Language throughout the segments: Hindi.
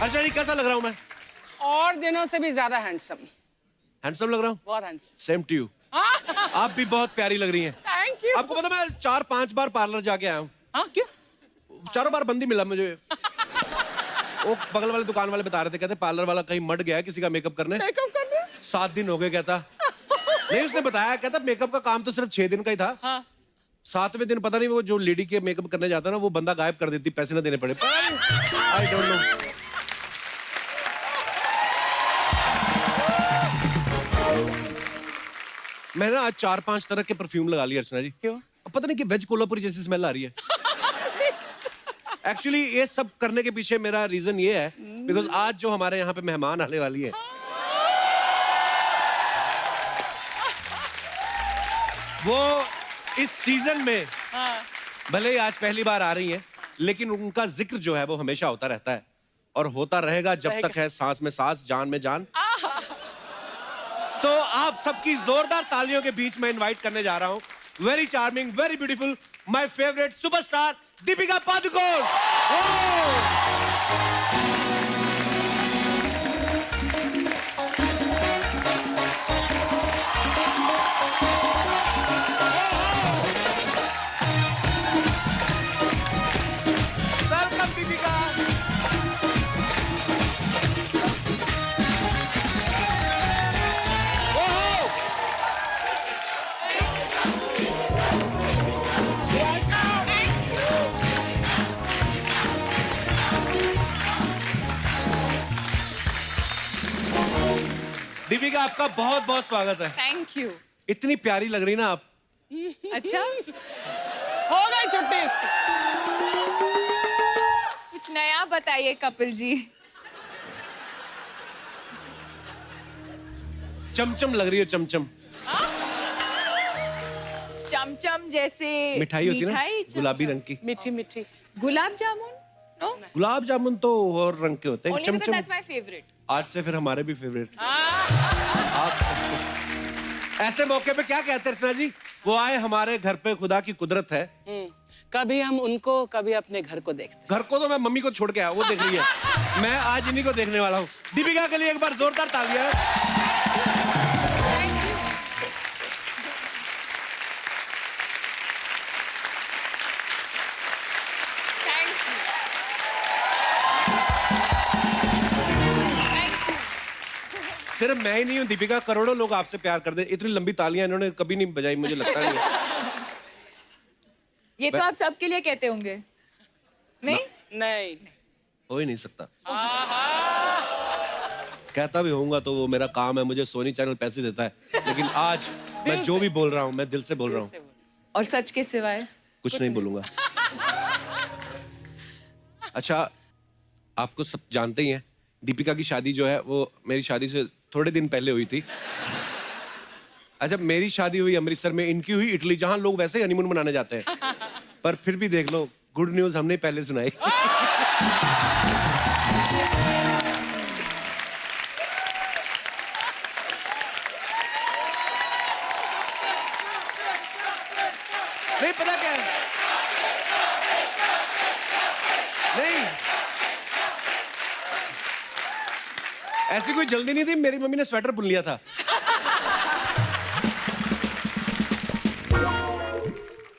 अर्चना जी कैसा लग रहा हूँ मैं? और दिनों से भी ज्यादा हैंडसम। हैंडसम लग रहा हूँ? बहुत हैंडसम। Same to you. आप भी बहुत प्यारी लग रही हैं। Thank you. आपको पता मैं 4-5 बार पार्लर जाके आया हूँ। हाँ क्यों? चारों बार बंद ही मिला मुझे। वो बगल वाले दुकान वाले बता रहे थे, कहते पार्लर वाला कहीं मट गया है किसी का मेकअप करने। मेकअप करने? 7 दिन हो गए कहता। नहीं उसने बताया, कहता मेकअप का काम तो सिर्फ 6 दिन का ही था। हाँ। 7वें दिन पता नहीं वो जो लेडी के मेकअप करने जाता है ना, वो बंदा गायब कर देती, पैसे ना देने पड़े। I don't know. मैंने आज 4-5 तरह के परफ्यूम लगा लिए अर्चना जी। क्यों? अब पता नहीं कि वेज कोल्हापुरी जैसी स्मेल आ रही है। एक्चुअली ये सब करने के पीछे मेरा रीजन ये है बिकॉज आज जो हमारे यहाँ पे मेहमान आने वाली है, वो इस सीजन में भले ही आज पहली बार आ रही हैं, लेकिन उनका जिक्र जो है वो हमेशा होता रहता है और होता रहेगा जब तक है सांस में सांस, जान में जान। तो आप सबकी जोरदार तालियों के बीच में इनवाइट करने जा रहा हूं very charming, very beautiful, my favourite superstar Deepika Padukone. Welcome Deepika. Deepika आपका बहुत बहुत स्वागत है। Thank you. इतनी प्यारी लग रही ना आप। अच्छा, हो गई छुट्टी इसकी। कुछ नया बताइए कपिल जी। चमचम लग रही है, चमचम। चमचम जैसे मिठाई होती है ना, चमचम। गुलाबी रंग की। मीठी मीठी। गुलाब जामुन? नो, गुलाब जामुन तो और रंग के होते हैं। Only because chamcham that's my favourite. आज से फिर हमारे भी फेवरेट। आप ऐसे मौके पे क्या कहते हैं अर्चना जी? वो आए हमारे घर पे, खुदा की कुदरत है। कभी हम उनको, कभी अपने घर को देखते हैं। घर को तो मैं मम्मी को छोड़ के आया, वो देख रही है। मैं आज इन्हीं को देखने वाला हूँ। दीपिका के लिए एक बार जोरदार तालियां। Thank you. सिर्फ मैं ही नहीं हूँ दीपिका, करोड़ों लोग आपसे प्यार करते हैं। इतनी लंबी तालियां इन्होंने कभी नहीं बजाई, मुझे लगता नहीं है। ये तो आप सबके लिए कहते होंगे, नहीं? नहीं। हो ही नहीं सकता। कहता भी होऊंगा तो वो मेरा काम है, मुझे सोनी चैनल पैसे देता है। लेकिन आज मैं जो भी बोल रहा हूँ, मैं दिल से बोल रहा हूँ। और सच के सिवाय कुछ नहीं बोलूंगा। अच्छा, आपको सब जानते ही हैं, दीपिका की शादी जो है वो मेरी शादी से थोड़े दिन पहले हुई थी। अच्छा, मेरी शादी हुई अमृतसर में, इनकी हुई इटली, जहां लोग वैसे ही हनीमून मनाने जाते हैं। पर फिर भी देख लो, गुड न्यूज हमने पहले सुनाई। नहीं पता क्या है, नहीं ऐसी कोई जल्दी नहीं थी, मेरी मम्मी ने स्वेटर बुन लिया था।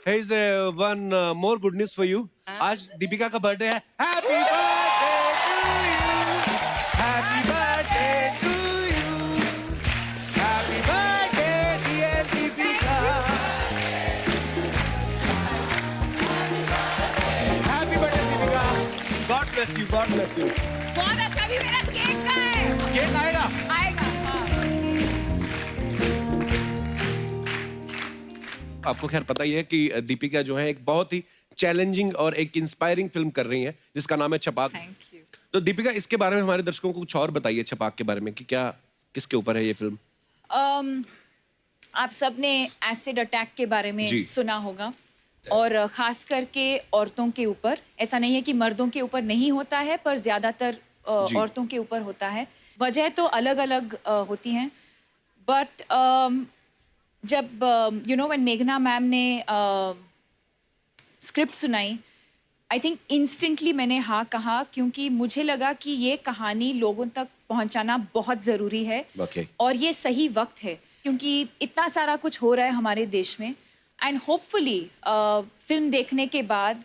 Here's one more good news for you. आज दीपिका का बर्थडे है। Happy birthday to you. Happy birthday dear Deepika. Happy birthday Deepika. God bless you. God bless you. बहुत अच्छा। भी मेरा केक का है। केक आएगा? आएगा, हाँ। आपको खैर पता ही है कि दीपिका जो है एक बहुत ही चैलेंजिंग और एक इंस्पायरिंग फिल्म कर रही है जिसका नाम है छपाक। Thank you. तो दीपिका, इसके बारे में हमारे दर्शकों को कुछ और बताइए, छपाक के बारे में, कि क्या किसके ऊपर है ये फिल्म? आप सबने एसिड अटैक के बारे में जी। सुना होगा, और खास करके औरतों के ऊपर। ऐसा नहीं है कि मर्दों के ऊपर नहीं होता है, पर ज्यादातर औरतों के ऊपर होता है। वजह तो अलग अलग होती हैं, बट जब व्हेन मेघना मैम ने स्क्रिप्ट सुनाई, आई थिंक इंस्टेंटली मैंने हाँ कहा, क्योंकि मुझे लगा कि ये कहानी लोगों तक पहुंचाना बहुत ज़रूरी है। और ये सही वक्त है, क्योंकि इतना सारा कुछ हो रहा है हमारे देश में। एंड होपफुली फिल्म देखने के बाद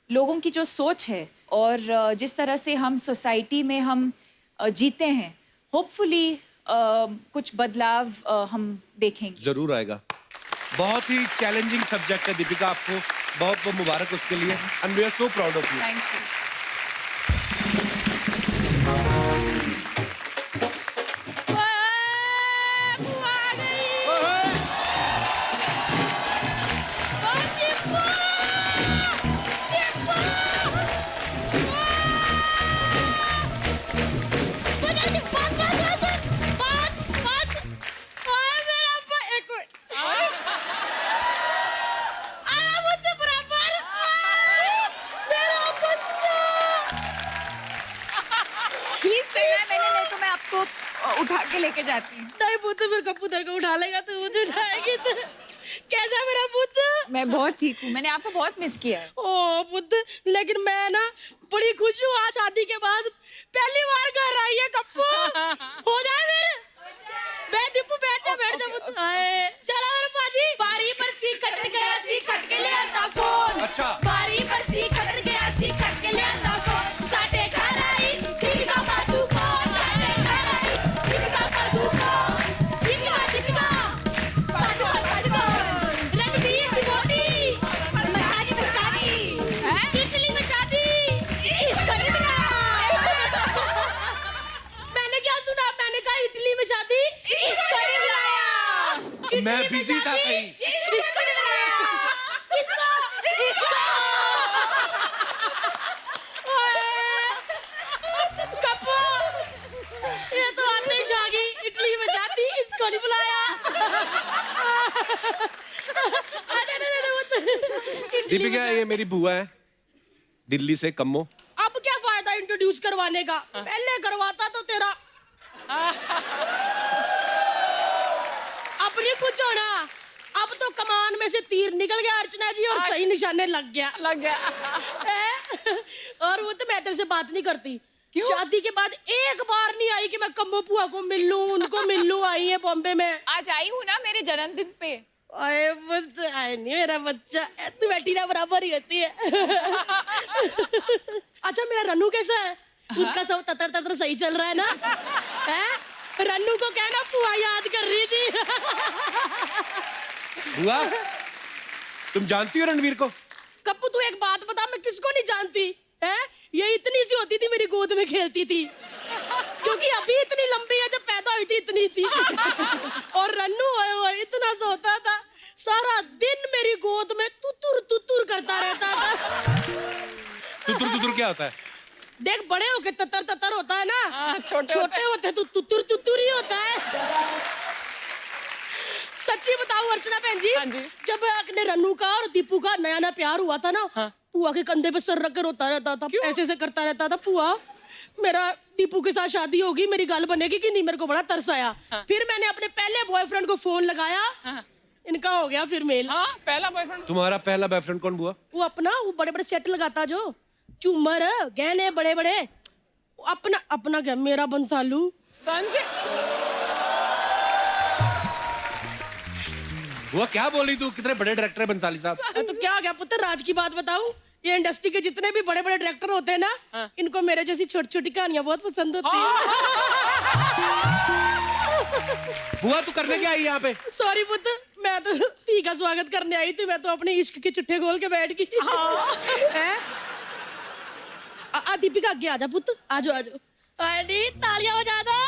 लोगों की जो सोच है और जिस तरह से हम सोसाइटी में हम जीते हैं, होपफुली कुछ बदलाव हम देखेंगे। जरूर आएगा। बहुत ही चैलेंजिंग सब्जेक्ट है दीपिका, आपको बहुत बहुत मुबारक उसके लिए, and we are so proud of you. Thank you. उठा के लेके जाती हूँ। नहीं पुत्र, फिर कप्पू तेरे को उठा लेगा तो मुझे उठाएगी तो कैसा मेरा पुत्र? मैं बहुत ठीक हूँ, मैंने आपको बहुत मिस किया है। ओ पुत्र, लेकिन मैं ना बड़ी खुश हूँ, आज शादी के बाद पहली बार घर आई है कप्पू। हो जाए मेरे दीपू, बैठ जा पुत्र। चला मेरे पाजी। बारी पर सी कट गया, सी कट के ले आता फोन। अच्छा। बारी पर सी कट गया, सी कट के ले आता फोन। साटे घर आई दीपिका पादुकोण, साटे घर आई दीपिका पादुकोण, दीपिका पादुकोण, रणबीर की मोटी मसाजी इटली में शादी, इसको नहीं बुलाया। मैंने क्या सुना? मैंने कहा इटली में शादी, इसको नहीं बुलाया। मैं बिजी था कहीं। इसको नहीं बुलाया। इसको कप्पू, ये तो आते ही जागी, इटली में जाती, इसको नहीं बुलाया। दीपिका, ये मेरी बुआ है, दिल्ली से कम्मो। अब क्या फायदा इंट्रोड्यूस करवाने का? पहले करवाता तो तेरा अब नहीं कुछ होना। अब तो कमान में से तीर निकल गया अर्चना जी, और सही निशाने लग गया। और वो तो मैं तेरे से बात नहीं करती। क्यों? शादी के बाद एक बार नहीं आई कि मैं कम्मो बुआ को मिल लूं, उनको मिल लूं। आई है बॉम्बे में। आज आई हूँ ना मेरे जन्मदिन पे। आए नहीं मेरा बच्चा, तू बेटी ना बराबर ही होती है। अच्छा, मेरा रन्नू कैसा है? उसका सब ततर सही चल रहा है ना? है? रन्नू को कहना बुआ याद कर रही थी। बुआ, तुम जानती हो रणवीर को? कप्पू, तू एक बात बता, मैं किसको नहीं जानती है? ये इतनी सी होती थी, मेरी गोद में खेलती थी, क्योंकि अभी इतनी लंबी है, जब पैदा हुई थी इतनी थी। और रन्नू इतना सा होता था, सारा दिन मेरी गोद में तुतुर करता रहता था। तुतुर क्या होता है? देख, बड़े होके ततर होता है ना, छोटे होते तो तुतुर ही होता है। सच्ची बताऊं अर्चना बहन जी, जब अपने रन्नू का और दीपू का नया प्यार हुआ था ना, पुआ के कंधे पे सर रख कर रोता रहता था, ऐसे करता रहता था। पुआ, मेरा दीपू के साथ शादी होगी, मेरी गल बनेगी कि नहीं? मेरे को बड़ा तरस आया। फिर मैंने अपने पहले बॉयफ्रेंड को फोन लगाया, इनका हो गया फिर मेल। पहला बॉयफ्रेंड? तुम्हारा पहला बॉयफ्रेंड कौन बुआ? वो अपना, वो बड़े सेट लगाता, जो झूमर गहने बड़े, अपना क्या, मेरा बंसालू। संजय, बुआ क्या बोली तू? कितने बड़े डायरेक्टर है बंसाली साहब। तो क्या हो गया पुत्र, राज की बात बताऊं? ये इंडस्ट्री के जितने भी बड़े डायरेक्टर होते हैं ना, इनको मेरे जैसी छोटी कहानियां बहुत पसंद होती है। बुआ, तू करने क्या आई यहाँ पे? सॉरी पुत्र, मैं तो धी का स्वागत करने आई थी। मैं तो अपने इश्क के चिट्ठे खोल के बैठ गई। दीपिका, आगे आजा पुत्र, आजो। तालियां बजा दो।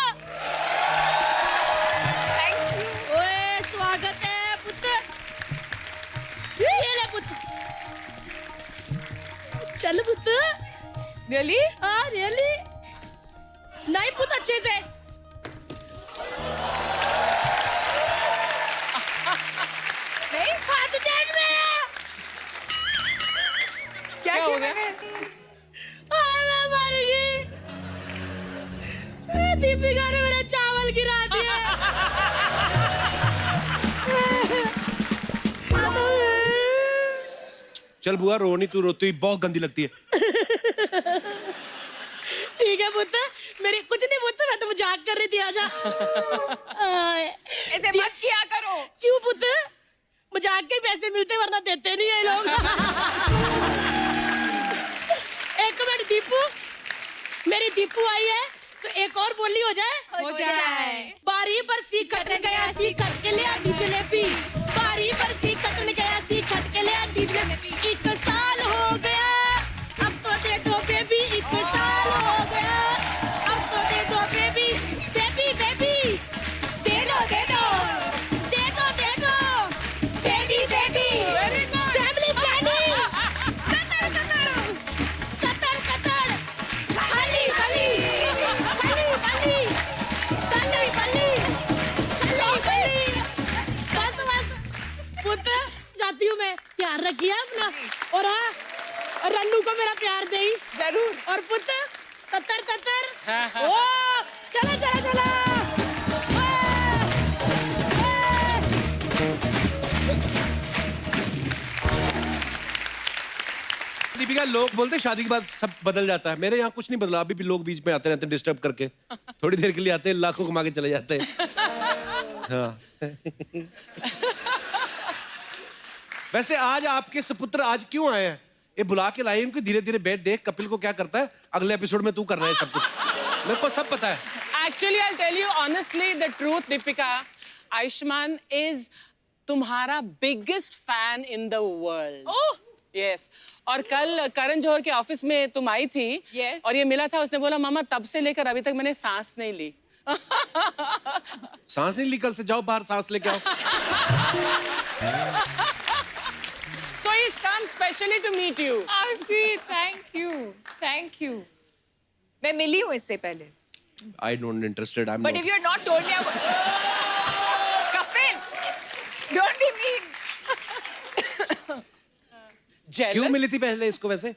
ओए, स्वागत है पुत्र। ये ले पुत्र, चल पुत्र। रियली? हाँ रियली। नहीं पुत्र, अच्छे से। नहीं, हाथ चैन में। क्या हो गया? मैं मर गई। दीपिका ने मेरा चावल गिरा दिया। चल बुआ रो नहीं, तू रोती हुई बहुत गंदी लगती है। ठीक है पुत्र, मेरी कुछ नहीं पुत्र, मैं तो मजाक कर रही थी। आजा। ऐसे मत किया करो। क्यों पुत्र? मजाक के पैसे मिलते वरना देते नहीं है ये लोग। एक मिनट दीपू, मेरी दीपू आई है तो एक और बोली हो जाए। हो जाए। बारी पर सी कटन गया, सी कट के ले आती जलेबी। बारी पर सी कटन गया, सी कट के ले आती जलेबी। 1 साल हो गया, अब तो दे दो बेबी। 1 साल हो गया, अब तो दे दो बेबी। बेबी बेबी दे दो, दे दो, दे दो, दे दो baby baby. Family planning. Qatar Qatar Qatar Qatar, खाली खाली खाली खाली खाली खाली खाली खाली। बस बस पुत्र, जाती हूँ मैं। प्यार रखिए अपना। और हाँ, और रन्नू को मेरा प्यार दे। जरूर। और पुत्र ततर ततर। हाँ, हाँ। ओ चला चला चला। दीपिका, लोग बोलते हैं शादी के बाद सब बदल जाता है। मेरे यहाँ कुछ नहीं बदला, अभी भी लोग बीच में आते रहते हैं डिस्टर्ब करके। थोड़ी देर के लिए आते हैं, लाखों कमा के चले जाते हैं। हाँ। वैसे आज आपके सुपुत्र आज क्यों आए हैं? ये बुला के लाए इनको, धीरे धीरे बैठ, देख कपिल को क्या करता है। अगले एपिसोड में तू करना है सब कुछ, मेरे को सब पता है। Actually, I'll tell you honestly the truth, Deepika. Ayushman is तुम्हारा biggest fan in the world. Oh, Yes. और कल करण जौहर के ऑफिस में तुम आई थी। Yes. और ये मिला था, उसने बोला मामा तब से लेकर अभी तक मैंने सांस नहीं ली। सांस नहीं ली कल से? जाओ बाहर सांस लेके आओ। So he's come specially to meet you. how sweet. Thank you. मैं मिली हूँ इससे पहले। I don't interested. I'm But not. if you're not told me, Kapil, don't be mean. Jealous? क्यों मिली थी पहले इसको वैसे?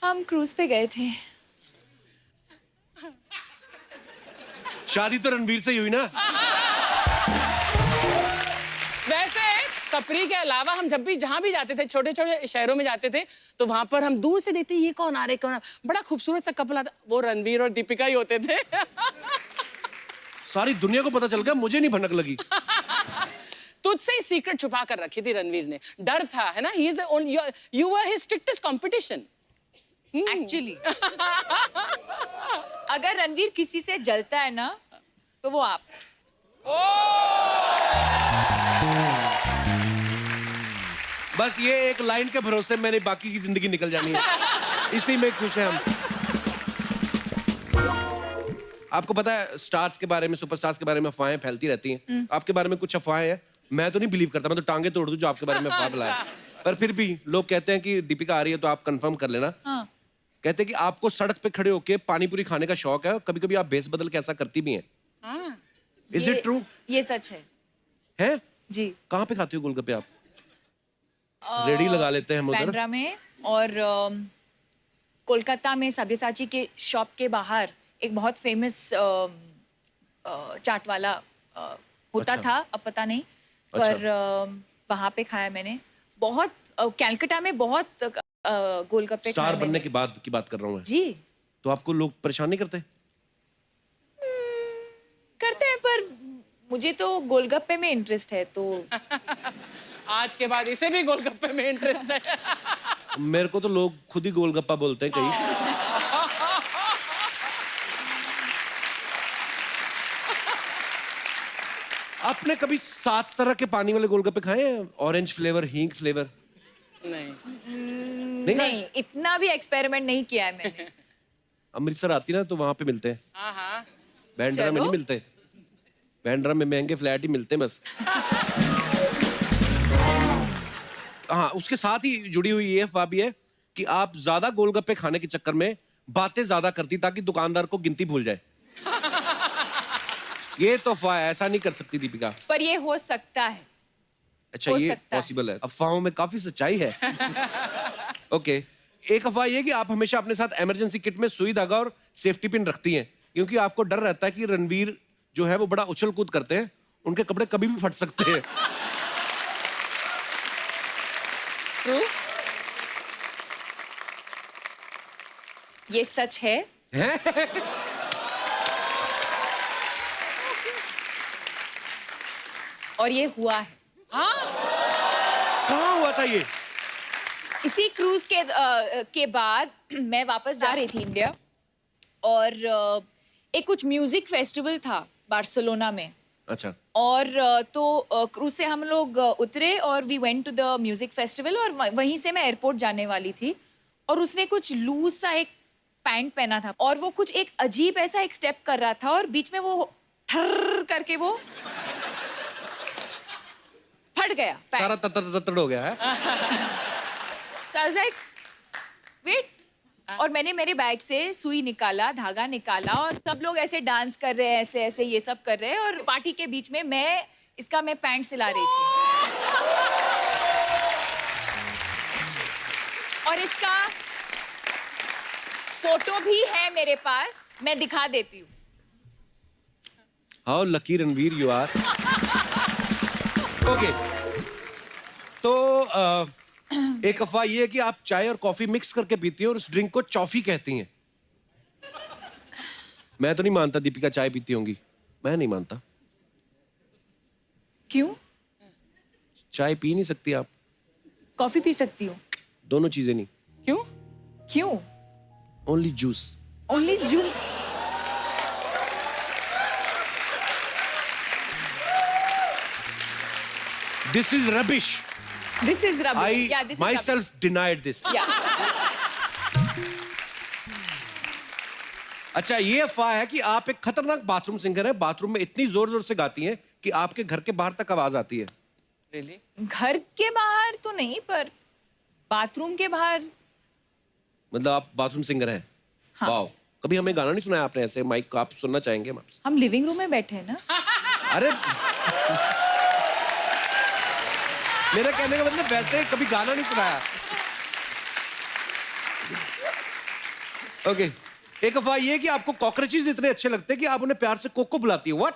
हम क्रूज पे गए थे। शादी तो रणवीर से ही हुई ना? वैसे कपरी के अलावा हम जब भी जहां भी जाते थे, छोटे छोटे शहरों में जाते थे, तो वहां पर हम दूर से देखते ये कौन आ रहे, कौन बड़ा खूबसूरत सा कपल आता, वो रणवीर और दीपिका ही होते थे। सारी दुनिया को पता चल गया, मुझे नहीं भनक लगी। तुझसे ही सीक्रेट छुपा कर रखी थी रणवीर ने। डर था, है ना? He is the only, you were his strictest competition. Actually, अगर रणवीर किसी से जलता है ना, तो वो आप। बस ये एक लाइन के भरोसे मैंने बाकी की जिंदगी निकल जानी है, इसी में खुश हैं हम। आपको पता है स्टार्स के बारे में, सुपरस्टार्स के बारे में अफवाहें फैलती रहती हैं। आपके बारे में कुछ अफवाहें हैं, मैं तो नहीं बिलीव करता, मैं तो टांगे तोड़ दूं जो आपके बारे में अफवाह फैलाए। पर फिर भी लोग कहते हैं कि दीपिका आ रही है तो आप कंफर्म कर लेना। हाँ। कहते हैं कि आपको सड़क पे खड़े होके पानी पूरी खाने का शौक है, कभी कभी आप भेस बदल के ऐसा करती भी हैं। Is it true? ये सच है। है? जी। कहाँ पे खाती हो गोलगप्पे आप? रेडी लगा लेते हैं हम उधर। बांद्रा में और कोलकाता में सब्यसाची के शॉप के बाहर एक बहुत फेमस चाट वाला होता अच्छा। था, अब पता नहीं। अच्छा। पर वहाँ पे खाया मैंने। बहुत कलकत्ता में बहुत गोलगप्पे स्टार खाए बनने मैंने। के बाद की बात कर रहा हूँ मैं। जी तो आपको लोग परेशान नहीं करते? करते हैं, पर मुझे तो गोलगप्पे में इंटरेस्ट है, तो आज के बाद इसे भी गोलगप्पे में इंटरेस्ट है। मेरे को तो लोग खुद ही गोलगप्पा बोलते हैं कहीं। आपने कभी 7 तरह के पानी वाले गोलगप्पे खाए हैं? ऑरेंज फ्लेवर, हींग फ्लेवर? नहीं। नहीं, इतना भी एक्सपेरिमेंट नहीं किया है मैंने। अमृतसर आती ना तो वहां पे मिलते हैं। हाँ हाँ। बैंड्रा में चलो। नहीं मिलते, बैंड्रा में महंगे फ्लैट ही मिलते हैं बस। हाँ, उसके साथ ही जुड़ी हुई ये अफवाह भी है कि आप ज्यादा गोलगप्पे खाने के चक्कर में बातें ज्यादा करती ताकि दुकानदार को गिनती भूल जाए। ये तो अफवाह है, ऐसा नहीं कर सकती दीपिका। पर ये हो सकता है। अच्छा, हो ये सकता है। पॉसिबल है। अफवाहों में काफी सच्चाई है। ओके, एक अफवाह ये कि आप हमेशा अपने साथ इमरजेंसी किट में सुई धागा और सेफ्टी पिन रखती हैं, क्योंकि आपको डर रहता है कि रणवीर जो है वो बड़ा उछल कूद करते हैं, उनके कपड़े कभी भी फट सकते हैं। ट्रू? ये सच है। हैं? और ये हुआ है। कहाँ हुआ था ये? इसी क्रूज के बाद मैं वापस जा रही थी इंडिया, और एक कुछ म्यूजिक फेस्टिवल था बार्सिलोना में। अच्छा। और तो क्रूज से हम लोग उतरे और we went to the music festival, और वहीं से मैं एयरपोर्ट जाने वाली थी, और उसने कुछ लूज सा एक पैंट पहना था, और वो कुछ एक अजीब ऐसा एक स्टेप कर रहा था, और बीच में वो ठर करके वो फट गया पैंट। सारा ततड़ हो गया है। So I was like, wait. और मैंने मेरे बैग से सुई निकाला, धागा निकाला, और सब लोग ऐसे डांस कर रहे हैं, ऐसे ऐसे ये सब कर रहे हैं, और पार्टी के बीच में मैं पैंट सिला रही थी। और इसका फोटो भी है मेरे पास, मैं दिखा देती हूँ। How lucky Ranveer you are. Okay, तो एक अफवाह ये है कि आप चाय और कॉफी मिक्स करके पीती हैं और उस ड्रिंक को चॉफी कहती हैं। मैं तो नहीं मानता दीपिका चाय पीती होंगी, मैं नहीं मानता। क्यों? चाय पी नहीं सकती आप? कॉफी पी सकती हूँ। दोनों चीजें नहीं। क्यों? क्यों? Only juice. Only juice. This is rubbish. This is rubbish. I Yeah, this is rubbish. myself denied this. Yeah. अच्छा, ये अफवाह है कि आप एक खतरनाक बाथरूम सिंगर हैं। बाथरूम में इतनी जोर जोर से गाती हैं कि आपके घर के बाहर तक आवाज आती है। Really? घर के बाहर तो नहीं, पर बाथरूम के बाहर। मतलब आप बाथरूम सिंगर हैं? हाँ। वाओ, कभी हमें गाना नहीं सुनाया आपने ऐसे? माइक आप सुनना चाहेंगे हम आपसे? हम लिविंग रूम में बैठे हैं ना। अरे मेरा कहने का मतलब वैसे कभी गाना नहीं सुनाया। ओके, एक अफवाह ये है कि आपको कॉकरोचेस इतने अच्छे लगते हैं कि आप उन्हें प्यार से कोको बुलाती है। व्हाट?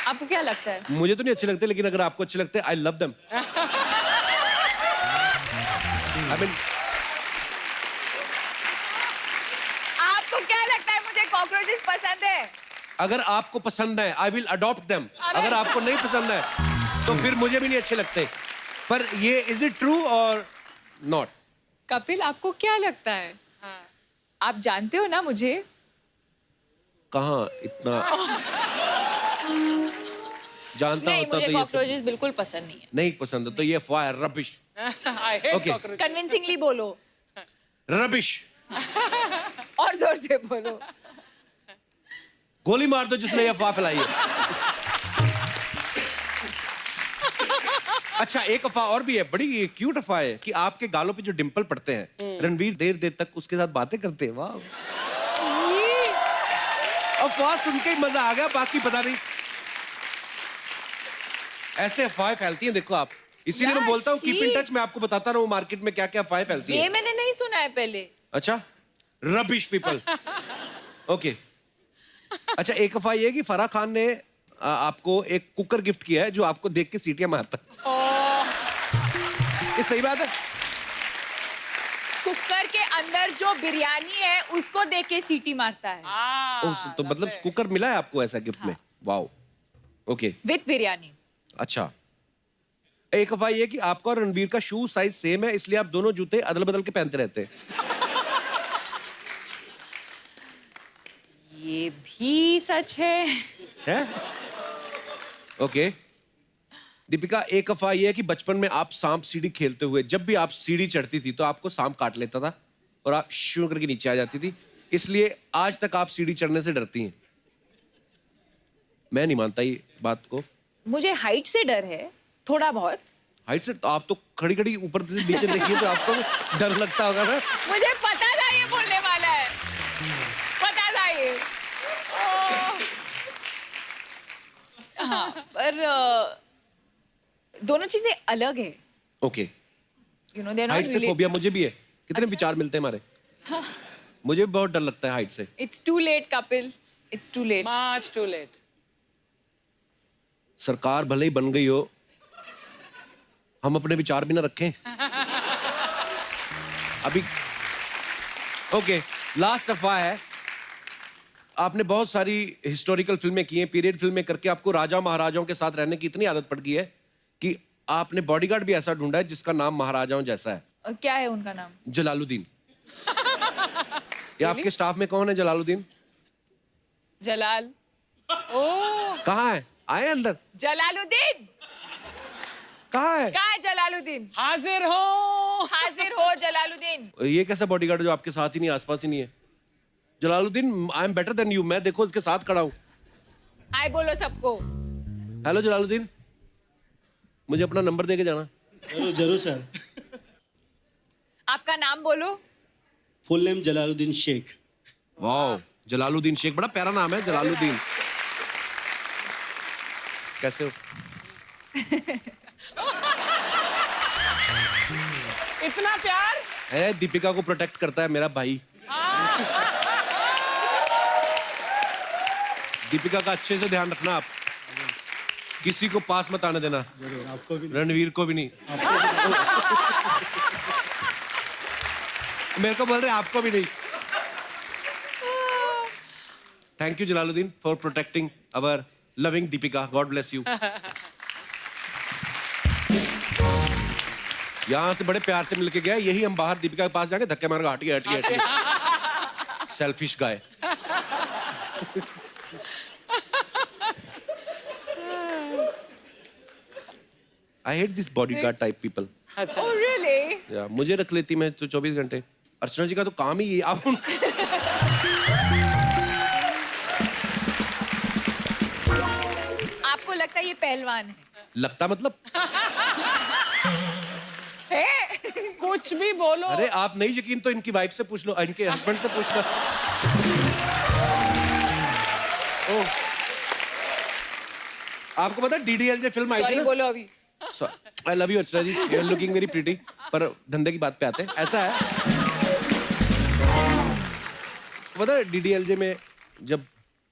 आपको क्या लगता है? मुझे तो नहीं अच्छे लगते, लेकिन अगर आपको अच्छे लगते हैं, I love them. I mean, आपको क्या लगता है मुझे कॉकरोचेस पसंद है? अगर आपको पसंद है, आई विल अडॉप्ट देम। अगर आपको नहीं पसंद है तो फिर मुझे भी नहीं अच्छे लगते। पर ये इज इट ट्रू और नॉट? कपिल, आपको क्या लगता है? आप जानते हो ना मुझे। कहाँ इतना जानता नहीं, होता मुझे तो ये सब कॉकरोचेस बिल्कुल पसंद नहीं है। नहीं पसंद है, तो ये अफवाह है, rubbish. I hate Okay. cockroaches. Convincingly बोलो, रबिश। और जोर से बोलो। गोली मार दो जिसने ये अफवाह फैलाई है। अच्छा, एक अफवाह और भी है, बड़ी क्यूट अफवाह है कि आपके गालों पे जो डिंपल पड़ते हैं, रणवीर देर देर तक उसके साथ बातें करते हैं। वाह, अफवाह सुन के ही मजा आ गया, बाकी पता नहीं। ऐसे अफवाहें फैलती हैं, देखो आप। इसीलिए मैं बोलता हूँ कीप इन टच। मैं आपको बताता रहा हूँ मार्केट में क्या क्या अफवाहें फैलती ये हैं। मैंने नहीं सुना है पहले। अच्छा, रबिश पीपल। ओके। अच्छा, एक अफवाह ये है कि फराह खान ने आपको एक कुकर गिफ्ट किया है जो आपको देख के सीटियां मारता है। ये सही बात है? कुकर के अंदर जो बिरयानी है उसको देख के सीटी मारता है। तो मतलब कुकर मिला है आपको ऐसा गिफ्ट में? Wow, okay. विथ बिरयानी। अच्छा, एक अफवाह ये है कि आपका और रणवीर का शू साइज सेम है, इसलिए आप दोनों जूते अदल बदल के पहनते रहते हैं। ये भी सच है। है? ओके। दीपिका, एक अफवाह ये है कि बचपन में आप सांप सीढ़ी खेलते हुए जब भी आप सीढ़ी चढ़ती थी तो आपको सांप काट लेता था और आप शू करके नीचे आ जाती थी, इसलिए आज तक आप सीढ़ी चढ़ने से डरती हैं। मैं नहीं मानता ये बात को। मुझे हाइट से डर है, थोड़ा बहुत। हाइट से? तो आप तो खड़ी खड़ी ऊपर से नीचे देखिए तो आपको डर लगता होगा ना। मुझे पता था ये बोलने वाला है, पता था ये। हाँ, पर दोनों चीजें अलग है। Okay. You know, they are height not से रिलेटेड। फोबिया मुझे भी है। कितने विचार मिलते हैं हमारे। मुझे भी बहुत डर लगता है हाइट से। It's too late Kapil, it's too late. Much too late. सरकार भले ही बन गई हो, हम अपने विचार भी ना रखें। अभी ओके, लास्ट अफवाह है, आपने बहुत सारी हिस्टोरिकल फिल्में की हैं, पीरियड फिल्में करके आपको राजा महाराजाओं के साथ रहने की इतनी आदत पड़ गई है कि आपने बॉडीगार्ड भी ऐसा ढूंढा है जिसका नाम महाराजाओं जैसा है। क्या है उनका नाम? जलालुद्दीन। ये आपके स्टाफ में कौन है जलालुद्दीन? जलाल। ओ कहाँ है? आए अंदर। जलालुद्दीन कहाँ है? कहाँ है जलालुद्दीन? हाजिर हो। हाजिर हो जलालुद्दीन। ये कैसा बॉडीगार्ड जो आपके साथ ही नहीं, आसपास ही नहीं है? Jalaluddin, I am better than you, मैं देखो उसके साथ खड़ा हूँ। हाय बोलो सबको। हेलो जलालुद्दीन, मुझे अपना नंबर दे के जाना। जरूर जरूर सर। आपका नाम बोलो। Full name Jalaluddin Sheikh. वाह, जलालुद्दीन शेख, बड़ा प्यारा नाम है जलालुद्दीन। कैसे हो? इतना प्यार। है, दीपिका को प्रोटेक्ट करता है मेरा भाई। दीपिका का अच्छे से ध्यान रखना आप, किसी को पास मत आने देना। जरूर, आपको भी। रणवीर को भी नहीं। मेरे को बोल रहे आपको भी नहीं। Thank you Jalaluddin for protecting our loving Deepika, God bless you. यहां से बड़े प्यार से मिलके गया, यही हम बाहर दीपिका के पास जाके धक्के मार हटिए हटिए हटिए। Selfish guy. I hate this bodyguard type people. अच्छा Oh really? या मुझे रख लेती मैं तो 24 घंटे। अर्चना जी का तो काम ही ये, आप आपको लगता है ये पहलवान है? लगता मतलब? है? कुछ भी बोलो। अरे आप नहीं यकीन तो इनकी वाइफ से पूछ लो, इनके हस्बैंड से पूछ लो। ओह, आपको पता है डीडीएलजे फिल्म आई थी सॉरी ना? बोलो अभी। I love you Archana ji, you are looking very pretty. पर धंधे की बात पे आते हैं, ऐसा है पता है डीडीएलजे में जब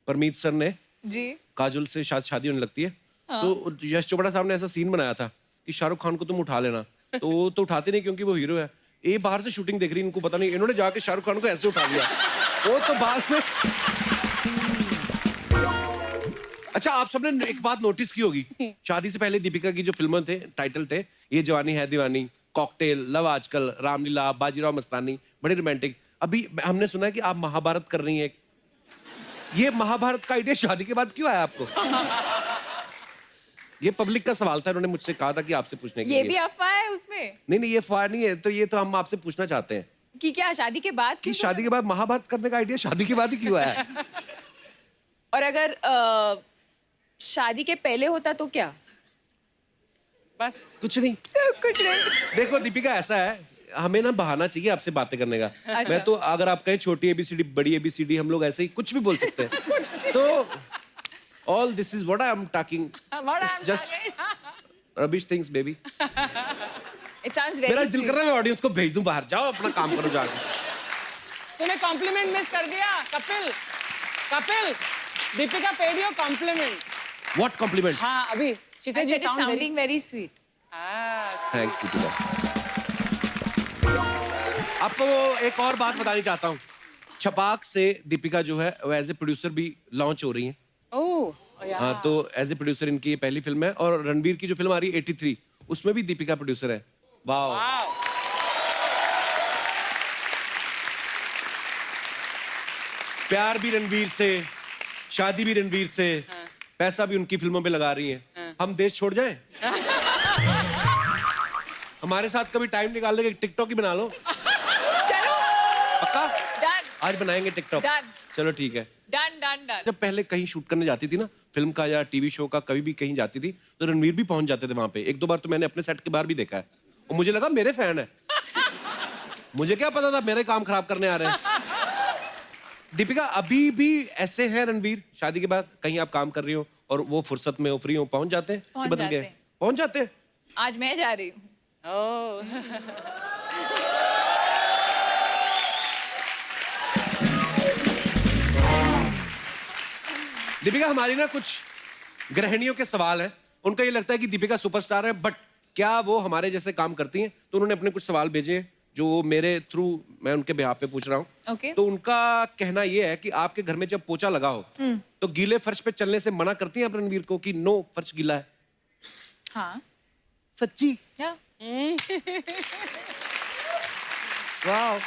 परमीत सर ने जी। काजोल से शादी होने लगती है, तो यश चोपड़ा साहब ने ऐसा सीन बनाया था कि शाहरुख खान को तुम उठा लेना, तो वो तो उठाते नहीं क्योंकि वो हीरो है। ये बाहर से शूटिंग देख रही, इनको पता नहीं, इन्होंने जाके शाहरुख खान को ऐसे उठा लिया। वो तो बाद में। अच्छा, आप सबने एक बात नोटिस की होगी, शादी से पहले दीपिका की जो फिल्में थे, टाइटल थे, ये जवानी है दीवानी, कॉकटेल, लव आजकल, रामलीला, बाजीराव मस्तानी, बड़े रोमांटिक। अभी हमने सुना है कि आप महाभारत कर रही हैं। ये महाभारत का आइडिया शादी के बाद क्यों आया आपको? ये पब्लिक का सवाल था, उन्होंने मुझसे कहा था कि आपसे पूछने के लिए। ये भी अफवाह है उसमें नहीं, ये अफवाह नहीं है, तो ये तो हम आपसे पूछना चाहते हैं कि क्या शादी के बाद कि क्यों शादी के बाद महाभारत करने का आइडिया शादी के बाद ही क्यों आया? और अगर शादी के पहले होता तो क्या? बस कुछ नहीं। कुछ नहीं। देखो दीपिका, ऐसा है, हमें ना बहाना चाहिए आपसे बातें करने का। अच्छा। मैं तो अगर आप कहें छोटी एबीसीडी, बड़ी एबीसीडी, हम लोग ऐसे ही कुछ भी बोल सकते हैं। तो all this is what I am talking, just rubbish things baby. It sounds मेरा वेरी दिल कर रहा है मैं ऑडियंस को भेज दूं बाहर, जाओ अपना काम करो जाके। तूने कॉम्प्लीमेंट मिस कर दिया। Kapil, Kapil, Deepika paid your compliment. What compliment? हाँ अभी she said you sound very sounding very sweet. Thanks Deepika. आपको एक और बात बतानी चाहता हूँ, छपाक से दीपिका जो है वो एज ए प्रोड्यूसर भी लॉन्च हो रही है। ओह यार। हाँ, तो एज ए प्रोड्यूसर इनकी ये पहली फिल्म है, और रणबीर की जो फिल्म आ रही है 83, उसमें भी दीपिका प्रोड्यूसर है। वाह। वाओ। प्यार भी रणबीर से, शादी भी रणबीर से, पैसा भी उनकी फिल्मों पे लगा रही हैं। हम देश छोड़ जाएं? हमारे साथ कभी टाइम निकाल के टिकटॉक ही बना लो। चलो पक्का? डन आज बनाएंगे टिकटॉक। Done. चलो ठीक है। Done done done. जब पहले कहीं शूट करने जाती थी ना, फिल्म का या टीवी शो का, कभी भी कहीं जाती थी, तो रणवीर भी पहुंच जाते थे वहां पे। एक दो बार तो मैंने अपने सेट के बाहर भी देखा है, और मुझे लगा मेरे फैन है। मुझे क्या पता था मेरे काम खराब करने आ रहे हैं। दीपिका, अभी भी ऐसे है रणवीर, शादी के बाद कहीं आप काम कर रही हो और वो फुर्सत में हो, फ्री हो, पहुंच जाते हैं? पहुंच बदल जाते गए? हैं। पहुंच जाते हैं। आज मैं जा रही हूँ। ओह। दीपिका, हमारी ना कुछ गृहिणियों के सवाल हैं, उनका ये लगता है कि दीपिका सुपरस्टार है, बट क्या वो हमारे जैसे काम करती हैं? तो उन्होंने अपने कुछ सवाल भेजे हैं जो मेरे थ्रू मैं उनके बिहाफ पे पूछ रहा हूँ। ओके। तो उनका कहना ये है कि आपके घर में जब पोछा लगा हो तो गीले फर्श पे चलने से मना करती हैं आप रणवीर को कि नो फर्श गीला है? हाँ। सच्ची? या वाह।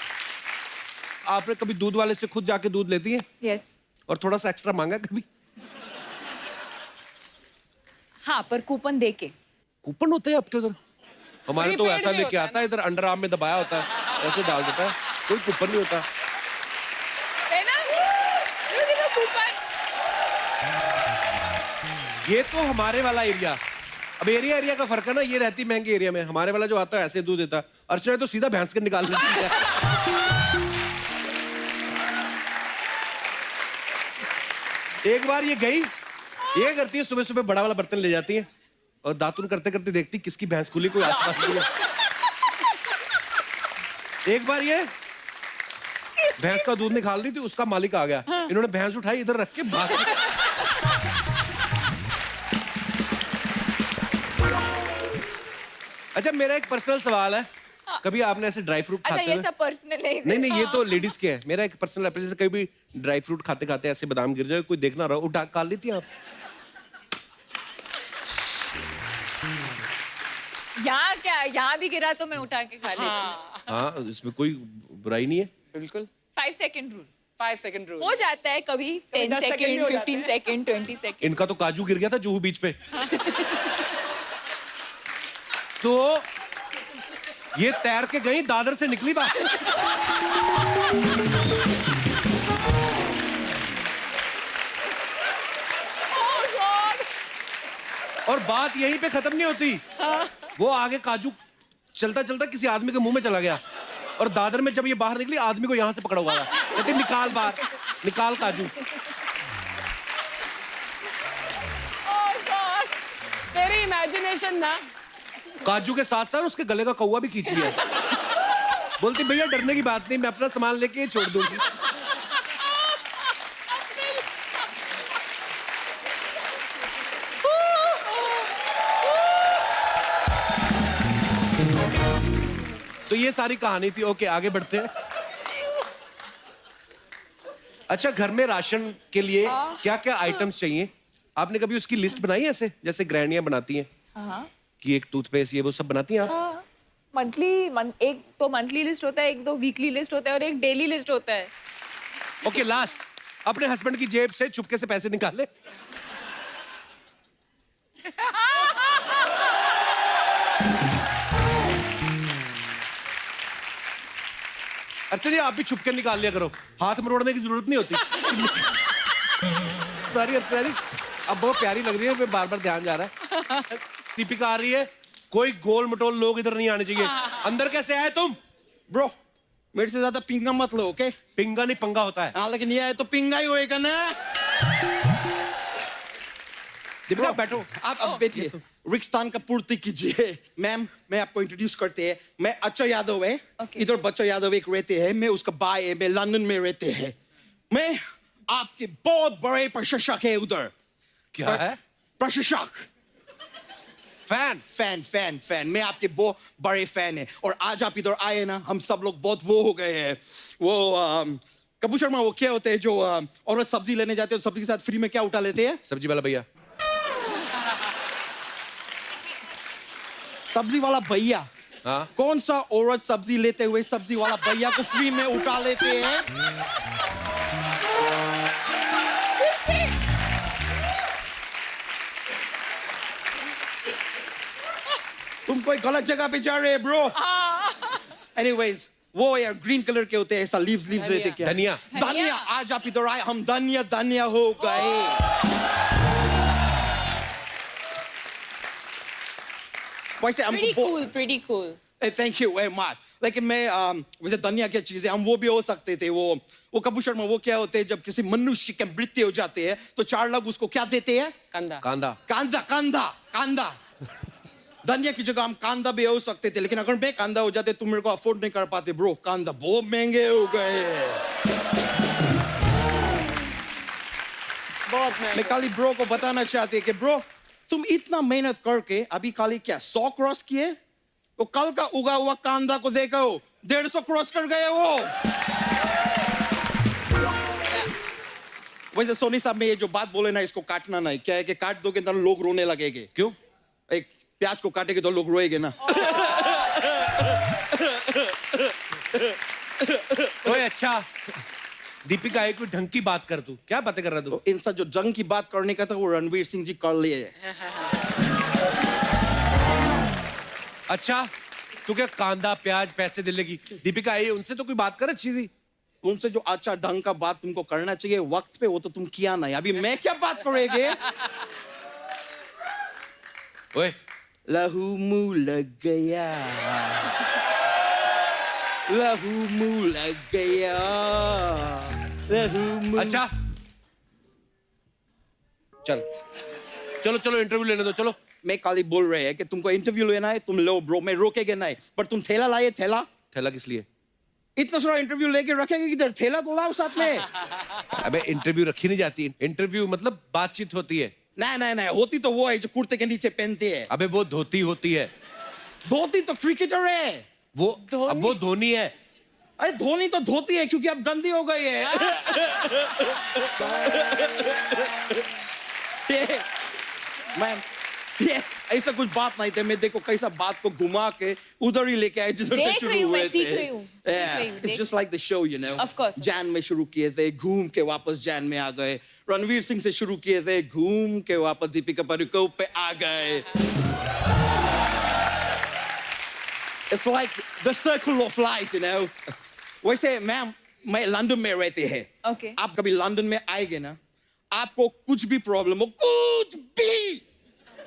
आपने कभी दूध वाले से खुद जाके दूध लेती हैं यस। और थोड़ा सा एक्स्ट्रा मांगा कभी? हाँ, पर कूपन दे के। कूपन होते हैं आपके उधर? हमारे तो Prepaid ऐसा भी लेके होता है आता है, इधर अंडर आर्म में दबाया होता है, ऐसे डाल देता है, कोई कूपन नहीं होता। है ना? कूपन। ये तो हमारे वाला एरिया। अब एरिया एरिया का फर्क है ना, ये रहती महंगे एरिया में, हमारे वाला जो आता है ऐसे दूध देता है। अर्चना तो सीधा भैंस के निकाल लेती है। एक बार ये गई, ये करती है सुबह सुबह बड़ा वाला बर्तन ले जाती है और दातुन करते करते देखती किसकी भैंस खुली, कोई आसपास नहीं है। एक बार ये भैंस का दूध निकाल रही थी, उसका मालिक आ गया, इन्होंने भैंस उठाई इधर रख के भाग गई। अच्छा, मेरा एक पर्सनल सवाल है, कभी आपने ऐसे ड्राई फ्रूट अच्छा, खाते ये हुए? सब पर्सनल है। नहीं, ये तो लेडीज के है। मेरा एक पर्सनल है, जैसे कभी ड्राई फ्रूट खाते खाते ऐसे बादाम गिर जाए, कोई देखना रहा, उठा खा लेती हैं आप? यहाँ क्या, यहाँ भी गिरा तो मैं उठा के खा लेती हूँ। हाँ, इसमें कोई बुराई नहीं है। बिल्कुल। 5 सेकंड रूल 5 सेकंड रूल हो जाता है कभी। 10 10 सेकंड भी सेकंड, हो जाते 15 हैं। Second, 20 second. इनका तो काजू गिर गया था जुहू बीच पे। तो ये तैर के गई, दादर से निकली बात। और बात यहीं पे खत्म नहीं होती, वो आगे काजू चलता चलता किसी आदमी के मुंह में चला गया और दादर में जब ये बाहर निकली, आदमी को यहां से पकड़ा हुआ था, कहते निकाल बाहर, निकाल काजू। तेरी इमेजिनेशन ना। काजू के साथ साथ उसके गले का कौवा भी खींच लिया। बोलती भैया डरने की बात नहीं, मैं अपना सामान लेके छोड़ दूंगी। तो ये सारी कहानी थी। ओके, आगे बढ़ते हैं। अच्छा, घर में राशन के लिए क्या क्या आइटम्स चाहिए? आपने कभी उसकी लिस्ट बनाई है ऐसे, जैसे गृहिणियां बनाती हैं हाँ। कि एक टूथपेस्ट, ये वो सब बनाती हैं आप? मंथली एक तो मंथली लिस्ट होता है, एक तो वीकली लिस्ट होता है और एक डेली लिस्ट होता है। ओके, लास्ट, अपने हस्बैंड की जेब से चुपके से पैसे निकाले। अच्छा जी, आप भी छुपके निकाल लिया करो, हाथ मरोड़ने की जरूरत नहीं होती। सॉरी अब बहुत प्यारी लग रही है, मैं बार बार ध्यान जा रहा है। दीपिका आ रही है, कोई गोल मटोल लोग इधर नहीं आने चाहिए। अंदर कैसे आए तुम? ब्रो, मेरे से ज्यादा पिंगा मत लो, ओके? पिंगा नहीं पंगा होता है। हाँ, लेकिन ये है तो पिंगा ही होएगा ना। दीपिका बैठो। आप बैठिए, रिक्स्थान का पूर्ति कीजिए। मैम, मैं आपको इंट्रोड्यूस करते हैं, मैं अच्छा यादव है। Okay. इधर बच्चा यादव एक रहते हैं, मैं उसका भाई है, मैं लंदन में रहते हैं। मैं आपके बहुत बड़े प्रशंसक है उधर। क्या है? प्रशंसक, फैन। फैन, मैं आपके बहुत बड़े फैन है। और आज आप इधर आए ना, हम सब लोग बहुत वो हो गए हैं। वो कपूर शर्मा, वो क्या होते हैं जो औरत सब्जी लेने जाते हैं, सब्जी के साथ फ्री में क्या उठा लेते हैं? सब्जी वाला भैया। सब्जी वाला भैया। हाँ। कौन सा औरत सब्जी लेते हुए सब्जी वाला भैया को फ्री में उठा लेते हैं? तुम कोई गलत जगह पे जा रहे हैं ब्रो। एनीवेज, वो यार ग्रीन कलर के होते हैं, ऐसा लीव्स रहते क्या? धनिया। धनिया। आज आप इधर आए, हम धनिया हो गए। वैसे हमको pretty cool. Thank you very much. लेकिन मैं वैसे धनिया क्या चीज है, हम वो भी हो सकते थे। वो कपूर शर्मा, वो क्या होते हैं जब किसी मनुष्य की मृत्यु हो जाते हैं तो 4 लोग उसको क्या देते हैं? कंधा। कांदा। कांदा। धनिया की जगह हम कांदा भी हो सकते थे, लेकिन अगर मैं कांदा हो जाते तुम मेरे को अफोर्ड नहीं कर पाते ब्रो। कांदा बहुत महंगे हो गए। बहुत मैं महंगा। खाली ब्रो को बताना चाहती कि ब्रो, तुम इतना मेहनत करके अभी खाली क्या 100 क्रॉस किए? तो कल का उगा हुआ कांदा को देखो, 150 क्रॉस कर गए वो। वैसे सोनी साहब में ये जो बात बोले ना, इसको काटना नहीं। क्या है कि काट दोगे तो लोग रोने लगेंगे। क्यों? एक प्याज को काटेंगे तो लोग रोएंगे ना। ओए अच्छा, दीपिका एक कोई ढंग की बात कर, तू क्या बातें कर रहा तू? तो इनसा जो जंग की बात करने का था वो रणवीर सिंह जी कर लिए। अच्छा, तू क्या कांदा प्याज पैसे दिले की दीपिका आई है, उनसे तो कोई बात कर अच्छी सी। उनसे जो अच्छा ढंग का बात तुमको करना चाहिए वक्त पे, वो तो तुम किया नहीं। अभी मैं क्या बात करेंगे? ओए लहू मुंह लग गया, लहू मुंह लग गया, लहू मुंह। अच्छा चल, चलो चलो इंटरव्यू लेने दो, चलो। मैं खाली बोल रहे हैं कि तुमको इंटरव्यू लेना है, तुम लो ब्रो, मैं रोकेगे नहीं। पर तुम थैला लाए, थैला। थैला किस लिए? इतना सारा इंटरव्यू लेके रखेंगे किधर? थैला तो लाओ साथ में। अबे इंटरव्यू रखी नहीं जाती, इंटरव्यू मतलब बातचीत होती है। नहीं नहीं नहीं, होती तो वो है जो कुर्ते के नीचे पहनती है। अबे वो धोती होती है। धोती तो क्रिकेटर है। वो अब वो धोनी है। अरे धोनी तो धोती है क्योंकि अब गंदी हो गई है। मैम ये ऐसा कुछ बात नहीं थे। मैं देखो कैसा बात को घुमा के उधर ही लेके आए जिधर से देख शुरू रही हूँ, हुए मैं थे। सीख रही हूँ, सीख रही हूँ, इट्स देख- just like the show, you know. Of course. Jain में शुरू किए थे, घूम के वापस जैन में आ गए। रणवीर सिंह से शुरू किए थे, घूम के वापस दीपिका पादुकोण पे आ गए। It's like the circle of life, you know. वैसे मैम, मैं लंदन में रहते हैं। Okay. आप कभी लंदन में आएंगे ना, आपको कुछ भी प्रॉब्लम हो, कुछ भी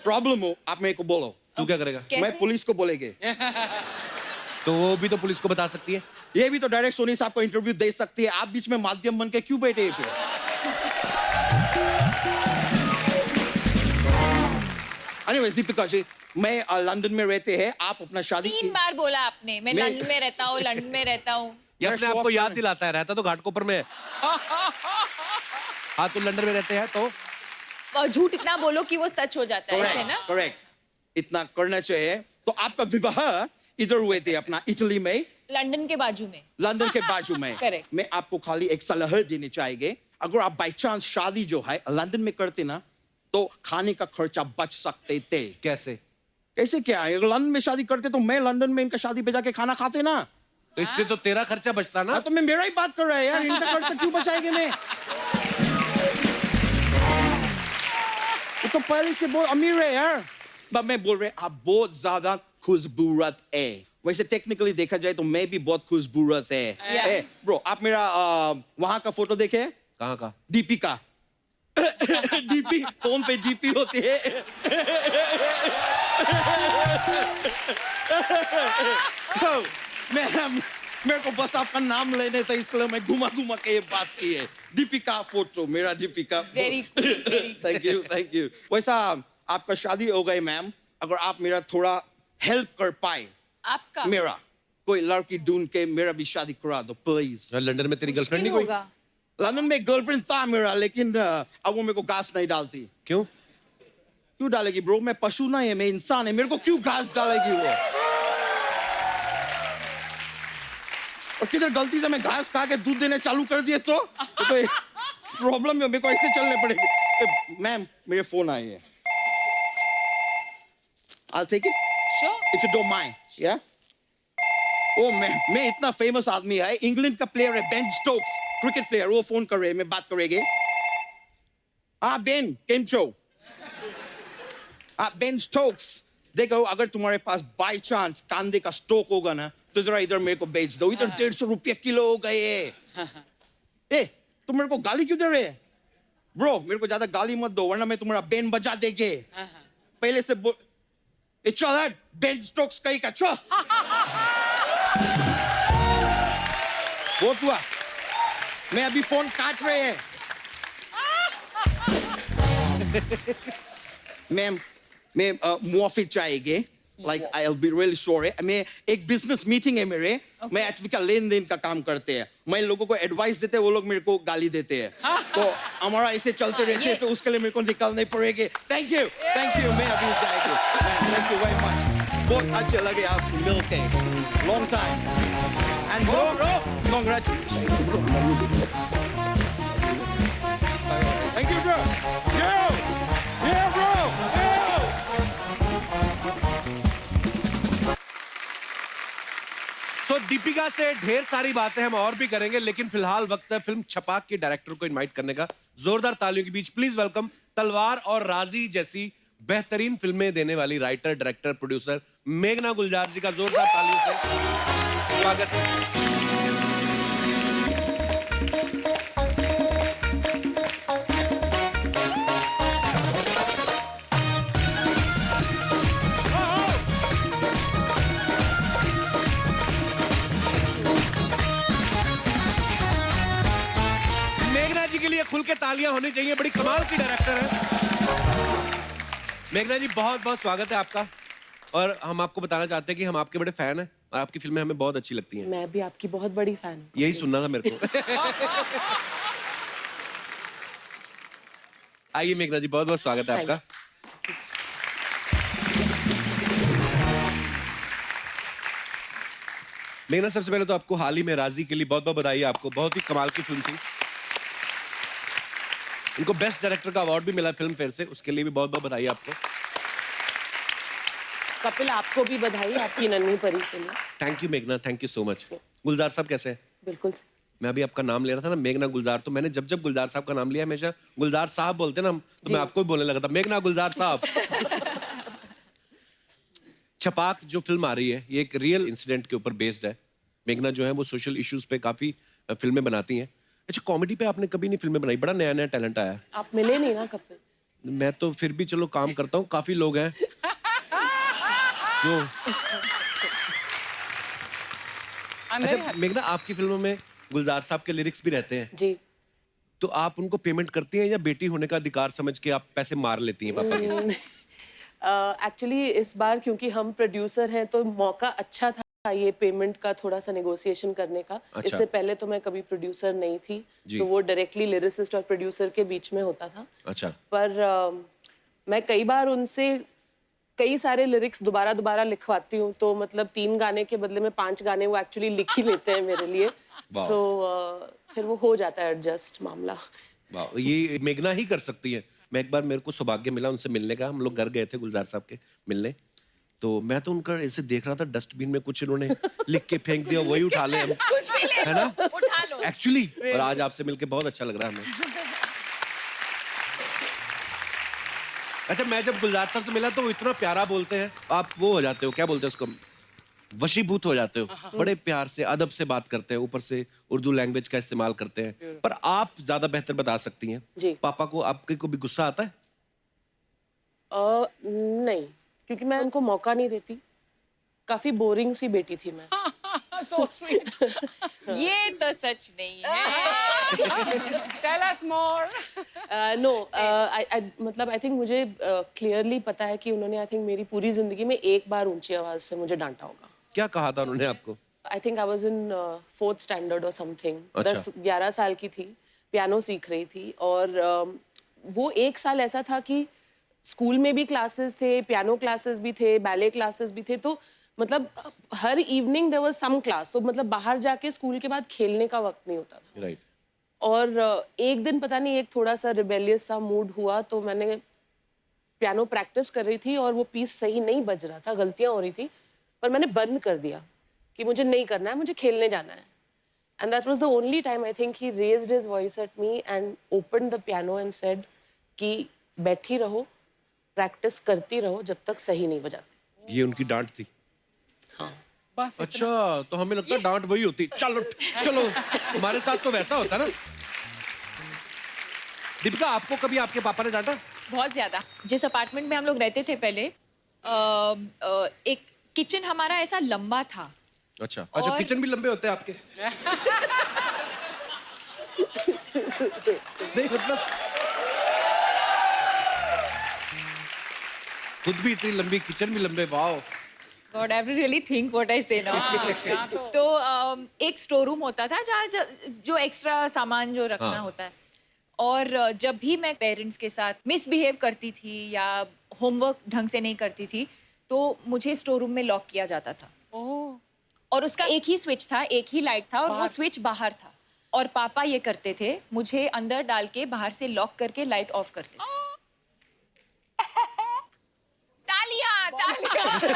प्रॉब्लम हो, आप मेरे को बोलो। तू क्या करेगा? कैसे? मैं पुलिस को बोलेंगे। तो वो भी तो पुलिस को बता सकती है। ये भी तो डायरेक्ट सोनी साहब को इंटरव्यू दे सकती है। आप बीच में माध्यम बन के क्यों बैठे हैं फिर? Anyways, दीपिका जी, मैं लंदन में रहते हैं। आप अपना शादी 3 बार बोला आपने, मैं मैं- लंदन में रहता हूँ, लंदन में रहता हूँ। ये अपने show आप off को याद करने- दिलाता है, रहता तो घाटकोपर में है। हाँ तो लंदन में रहते हैं तो और झूठ इतना बोलो कि वो सच हो जाता है, ऐसे ना? करेक्ट। इतना करना चाहिए। तो आपका विवाह इधर हुए थे अपना इटली में, लंदन के बाजू में। लंदन के बाजू में। Correct. मैं आपको खाली एक सलाह देनी चाहिए। अगर आप बाई चांस शादी जो है लंदन में करते ना, तो खाने का खर्चा बच सकते थे। कैसे? कैसे क्या है? अगर लंदन में शादी करते तो मैं लंदन में इनका शादी पे जाके खाना खाते ना। तो इससे तो तेरा खर्चा बचता ना। हाँ, तो मैं मेरा ही बात कर रहा है यार, इनका खर्चा क्यों बचाएंगे मैं? वो तो पहले से बहुत अमीर है यार। बट मैं बोल रहे आप बहुत ज्यादा खूबसूरत है। वैसे टेक्निकली देखा जाए तो मैं भी बहुत खूबसूरत है। Yeah. ब्रो, आप मेरा वहां का फोटो देखे? कहाँ का? दीपिका। डीपी, फोन पे डीपी होती है। मैम, मेरे को बस आपका नाम लेने था, इसके लिए मैं घुमा घुमा के ये बात की है। दीपिका फोटो, मेरा Deepika. Very cool, very cool. Thank you, thank you. वैसा आपका शादी हो गई मैम, अगर आप मेरा थोड़ा हेल्प कर पाए, आपका मेरा कोई लड़की ढूंढ के मेरा भी शादी करा दो प्लीज। लंदन में तेरी गर्लफ्रेंड नहीं कोई? होगा। लंदन में गर्लफ्रेंड था मेरा, लेकिन अब वो मेरे को घास नहीं डालती। क्यों? क्यों डालेगी ब्रो? मैं पशु नहीं है, मैं इंसान है, मेरे को क्यों घास डालेगी वो? और किधर गलती से मैं घास खा के दूध देने चालू कर दिए तो प्रॉब्लम है, मेरे को ऐसे चलने पड़ेगी। मैम, मेरे फोन आए हैं। I'll take it Sure. if you don't mind. Yeah? ओ मैं इतना फेमस आदमी है, इंग्लैंड का प्लेयर है बेन स्टोक्स, क्रिकेट प्लेयर, वो फोन कर रहे हैं, मैं बात करेंगे। हाँ बेन, केम छो? हाँ बेन स्टोक्स, देखो अगर तुम्हारे पास बाय चांस कांदे का स्टोक होगा ना, तो जरा इधर मेरे को बेच दो। इधर 150 रुपया किलो हो गए। ए, तुम मेरे को गाली क्यों दे रहे हैं? ब्रो, मेरे को ज्यादा गाली मत दो, वरना मैं तुम्हारा बेन बजा देंगे। पहले से बोल, ए चल हट, बेन स्टोक्स कहीं का चल। बहुत हुआ, मैं अभी फोन काट रहे हैं। मैम, मैं मुआफी चाहिए, like I'll be really sorry. मैं एक बिजनेस मीटिंग है मेरे, मैं एचपी का लेन देन का काम करते हैं, मैं लोगों को एडवाइस देते हैं, वो लोग मेरे को गाली देते हैं, तो हमारा ऐसे चलते रहते हैं, तो उसके लिए मेरे को निकलने पड़ेंगे। थैंक यू, मैं अभी जाएंगे। थैंक यू वेरी मच, बहुत अच्छे लगे आपसे मिलके, long time. And bro, congratulations. Thank you, bro. Yeah, bro. सो दीपिका से ढेर सारी बातें हम और भी करेंगे, लेकिन फिलहाल वक्त है फिल्म छपाक के डायरेक्टर को इनवाइट करने का। जोरदार तालियों के बीच प्लीज वेलकम तलवार और राजी जैसी बेहतरीन फिल्में देने वाली राइटर, डायरेक्टर, प्रोड्यूसर मेघना गुलजार जी का जोरदार तालियों से स्वागत है। मेघना जी के लिए खुल के तालियां होनी चाहिए, बड़ी कमाल की डायरेक्टर है। मेघना जी बहुत बहुत स्वागत है आपका। और हम आपको बताना चाहते हैं कि हम आपके बड़े फैन हैं और आपकी फिल्में हमें बहुत अच्छी लगती हैं। मैं भी आपकी बहुत बड़ी फैन हूँ। यही सुनना था मेरे को। आइए मेघना जी, बहुत बहुत स्वागत है आपका। मेघना, सबसे पहले तो आपको हाल ही में राजी के लिए बहुत बहुत बधाई आपको। बहुत ही कमाल की फिल्म थी। इनको बेस्ट डायरेक्टर का अवार्ड भी मिला फिल्म फेयर से, उसके लिए भी बहुत बहुत बधाई आपको। कपिल, आपको भी बधाई आपकी नन्ही परी के लिए। थैंक यू मेघना, थैंक यू सो मच। गुलजार साहब कैसे हैं? बिल्कुल। मैं अभी आपका नाम ले रहा था ना, मेघना गुलजार, तो मैंने जब जब गुलजार साहब का नाम लिया, हमेशा गुलजार साहब बोलते ना हम, तो मैं आपको भी बोलने लगा था मेघना गुलजार साहब। छपाक जो फिल्म आ रही है, ये एक रियल इंसिडेंट के ऊपर बेस्ड है। मेघना जो है वो सोशल इश्यूज पे काफी फिल्में बनाती हैं। अच्छा, कॉमेडी पे आपने कभी नहीं फिल्में बनाई? बड़ा नया नया टैलेंट आया है। आप मिले नहीं ना कपिल। मैं तो फिर भी चलो काम करता हूँ, काफी लोग हैं जो। अच्छा मेघना, आपकी फिल्मों में गुलजार साहब के लिरिक्स भी रहते हैं जी। तो आप उनको पेमेंट करती हैं या बेटी होने का अधिकार समझ के आप पैसे मार लेती हैं पापा के? एक्चुअली इस बार क्योंकि हम प्रोड्यूसर हैं तो मौका अच्छा था ये पेमेंट का थोड़ा सा नेगोशिएशन करने का। अच्छा। इससे पहले तो मैं कभी प्रोड्यूसर नहीं थी, तो वो डायरेक्टली लिरिसिस्ट और प्रोड्यूसर के बीच में होता था। अच्छा। पर मैं कई बार उनसे कई सारे लिरिक्स दोबारा लिखवाती हूँ, तो मतलब 3 गाने के बदले में 5 गाने वो एक्चुअली लिख ही लेते हैं मेरे लिए। सो फिर वो हो जाता है एडजस्ट मामला। वाह, ये मेघना ही कर सकती है। मैं एक बार, मेरे को सौभाग्य मिला उनसे मिलने का, हम लोग घर गए थे गुलजार साहब के मिलने, तो मैं तो उनका ऐसे देख रहा था, डस्टबिन में कुछ इन्होंने लिख के फेंक दिया, वही उठा ले हम, कुछ भी ले है ना? उठा लो। एक्चुअली। और आज आपसे मिलके बहुत अच्छा लग रहा है हमें। अच्छा, मैं जब गुलजार साहब से मिला तो वो इतना प्यारा बोलते हैं, आप वो हो जाते हो, क्या बोलते हैं उसको, वशीभूत हो जाते हो। बड़े प्यार से, अदब से बात करते हैं, ऊपर से उर्दू लैंग्वेज का इस्तेमाल करते हैं। पर आप ज्यादा बेहतर बता सकती हैं। जी। पापा को आपके को भी गुस्सा आता है? नहीं, क्योंकि मैं उनको मौका नहीं देती। काफी बोरिंग सी बेटी थी मैं। So sweet. ये तो सच नहीं है। Tell us more. No, मतलब आई थिंक मुझे क्लियरली पता है कि उन्होंने आई थिंक मेरी पूरी जिंदगी में एक बार ऊंची आवाज से मुझे डांटा होगा। क्या कहा था उन्होंने आपको? I think I was in 4th standard और समथिंग। अच्छा। 10-11 साल की थी, पियानो सीख रही थी, और वो एक साल ऐसा था कि स्कूल में भी क्लासेस थे, पियानो क्लासेस भी थे, बैले क्लासेस भी थे, तो मतलब हर evening there was some class. तो मतलब बाहर जाके स्कूल के बाद खेलने का वक्त नहीं होता था। राइट। और एक दिन पता नहीं, एक थोड़ा सा रिबेलियस सा मूड हुआ, तो मैंने पियानो प्रैक्टिस कर रही थी और वो पीस सही नहीं बज रहा था, गलतियां हो रही थी, पर मैंने बंद कर दिया कि मुझे नहीं करना है, मुझे खेलने जाना है। And that was the only time I think he raised his voice at me and opened the piano and said कि बैठी रहो, प्रैक्टिस करती रहो जब तक सही नहीं बजाती। ये उनकी डांट थी? हाँ। बस। अच्छा, तो हमें लगता है डांट वही होती। चलो चलो, हमारे साथ तो वैसा होता ना। दीपिका, आपको कभी आपके पापा ने डांटा? बहुत ज्यादा। जिस अपार्टमेंट में हम लोग रहते थे पहले, एक किचन हमारा ऐसा लंबा था। अच्छा अच्छा, किचन भी लंबे होते हैं आपके? नहीं मतलब खुद भी इतनी लंबी, किचन भी लंबे। Wow. God, I have to really think what I say now. तो एक स्टोर रूम होता था जहाँ जो एक्स्ट्रा सामान जो रखना होता है, और जब भी मैं पेरेंट्स के साथ मिसबिहेव करती थी या होमवर्क ढंग से नहीं करती थी, तो मुझे स्टोर रूम में लॉक किया जाता था। और उसका एक ही स्विच था, एक ही लाइट था और वो स्विच बाहर था। और पापा ये करते थे, मुझे अंदर डाल के बाहर से लॉक करके लाइट ऑफ करते थे। तालियां, तालियां।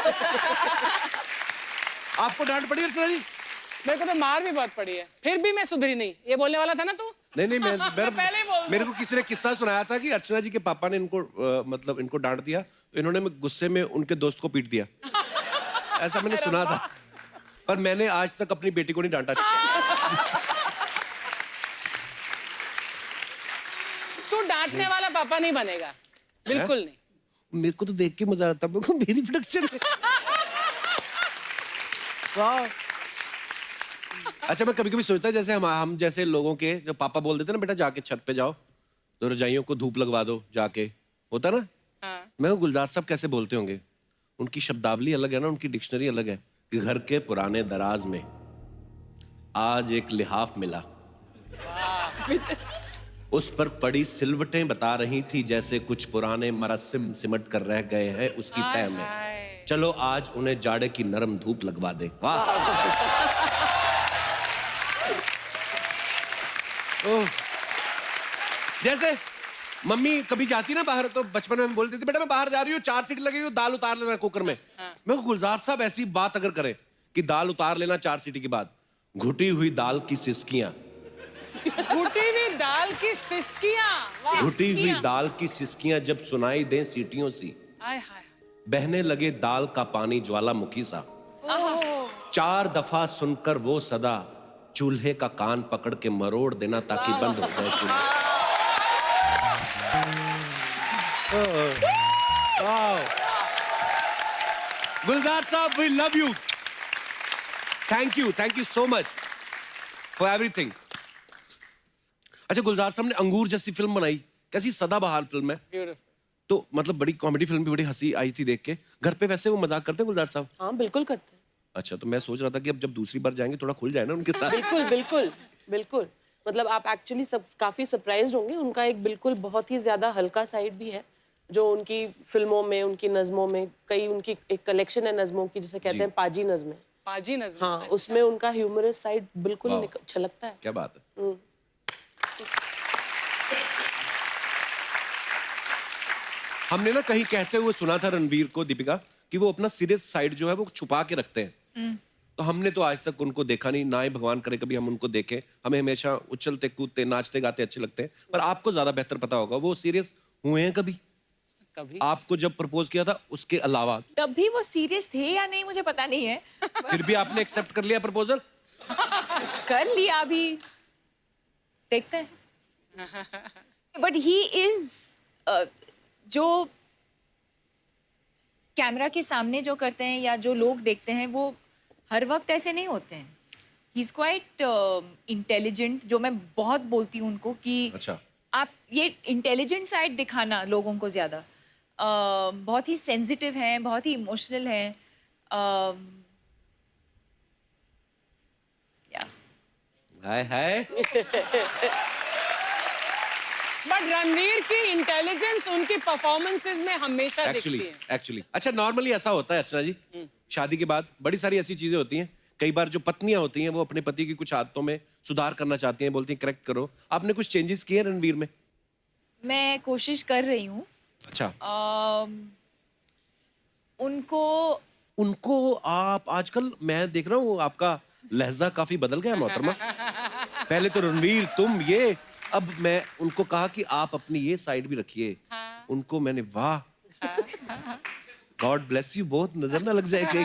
आपको डांट पड़ी अर्चना जी? मेरे को तो मार भी बहुत पड़ी है, फिर भी मैं सुधरी नहीं। ये बोलने वाला था ना तू? नहीं पहले ही बोल दो। मेरे को किसी ने किस्सा सुनाया था कि अर्चना जी के पापा ने इनको मतलब इनको डांट दिया, तो इन्होंने गुस्से में उनके दोस्त को पीट दिया। ऐसा मैंने सुना था, पर मैंने आज तक अपनी बेटी को नहीं डांटा। तू डांटने वाला पापा नहीं बनेगा, बिल्कुल नहीं। मेरे को तो देख के मजा आता है, मेरे को मेरी प्रोडक्शन है। वाह। अच्छा, मैं कभी कभी सोचता जैसे हम जैसे लोगों के जो पापा बोल देते ना, बेटा जाके छत पे जाओ तो रजाइयों को धूप लगवा दो जाके, होता ना। हाँ। मैं वो गुलजार साहब कैसे बोलते होंगे, उनकी शब्दावली अलग है ना, उनकी डिक्शनरी अलग है कि घर के पुराने दराज में आज एक लिहाफ मिला, उस पर पड़ी सिलवटें बता रही थी जैसे कुछ पुराने मरस्सिम सिमट कर रह गए हैं उसकी तह में। चलो आज उन्हें जाड़े की नरम धूप लगवा दे। वाह। ओह। जैसे मम्मी कभी जाती ना बाहर तो बचपन में बोलती थी, बेटा मैं बाहर जा रही हूँ, 4 सीटी लगेगी, दाल उतार लेना कुकर में। मैं गुलजार साहब ऐसी बात अगर करें कि दाल उतार लेना 4 सीटी के बाद, घुटी हुई दाल की सिसकियां, घुटी हुई दाल की सिसकियां, घुटी हुई दाल की सिसकियां जब सुनाई दें सीटियों सी, हाय हाय। बहने लगे दाल का पानी ज्वालामुखी सा। 4 दफा सुनकर वो सदा, चूल्हे का कान पकड़ के मरोड़ देना ताकि बंद हो जाए चूल्हा। Gulzar Sahab, we love you, thank you so much for everything. अच्छा, गुलजार साहब ने अंगूर जैसी फिल्म बनाई, कैसी सदाबहार फिल्म है, ब्यूटीफुल। तो मतलब बड़ी कॉमेडी फिल्म भी, बड़ी हंसी आई थी देख के। घर पे वैसे वो मजाक करते हैं गुलजार साहब? हाँ बिल्कुल करते हैं। अच्छा, तो मैं सोच रहा था कि अब जब दूसरी बार जाएंगे थोड़ा खुल जाए ना उनके साथ। बिल्कुल बिल्कुल बिल्कुल, मतलब आप एक्चुअली सब काफी सरप्राइज्ड होंगे। उनका एक बिल्कुल बहुत ही ज्यादा हल्का साइड भी है जो उनकी फिल्मों में, उनकी नज़मों में, कई उनकी एक कलेक्शन है नज़मों की जिसे कहते हैं पाजी नज़में। पाजी नज़र। हाँ, उसमें उनका ह्यूमरस साइड बिल्कुल छलकता है। क्या बात है। हमने ना कहीं कहते हुए सुना था रणवीर को, दीपिका, कि वो अपना सीरियस साइड जो है वो छुपा के रखते हैं। तो हमने तो आज तक उनको देखा नहीं, ना ही भगवान करे कभी हम उनको देखें। हमें हमेशा उछलते कूदते नाचते गाते अच्छे लगते हैं, पर आपको ज्यादा बेहतर पता होगा वो सीरियस हुए हैं कभी? कभी आपको जब प्रपोज किया था उसके अलावा? तब भी वो सीरियस थे या नहीं मुझे पता नहीं है। फिर भी आपने एक्सेप्ट कर लिया प्रपोजल? कर लिया, अभी देखते हैं। बट ही इज जो कैमरा के सामने जो करते हैं या जो लोग देखते हैं वो हर वक्त ऐसे नहीं होते हैं। ही इज क्वाइट इंटेलिजेंट, जो मैं बहुत बोलती हूँ उनको कि अच्छा, आप ये इंटेलिजेंट साइड दिखाना लोगों को ज्यादा। बहुत ही सेंसिटिव हैं, बहुत ही इमोशनल हैं। हाय हाय। बट रणवीर की इंटेलिजेंस उनकी परफॉर्मेंसेस में हमेशा दिखती है। एक्चुअली अच्छा, नॉर्मली ऐसा होता है अर्चना जी, शादी के बाद बड़ी सारी ऐसी चीजें होती हैं। कई बार जो पत्नियां होती हैं वो अपने पति की कुछ आदतों में सुधार करना चाहती हैं, बोलती हैं करेक्ट करो। आपने कुछ चेंजेस किए रणवीर में? मैं कोशिश कर रही हूँ। अच्छा, उनको आप आजकल मैं देख रहा हूँ आपका लहजा काफी बदल गया मोहतरमा। पहले तो रणवीर तुम ये, अब मैं उनको कहा कि आप अपनी ये साइड भी रखिए। उनको मैंने, वाह, गॉड ब्लेस यू बोथ, नजर ना लग जाए कहीं।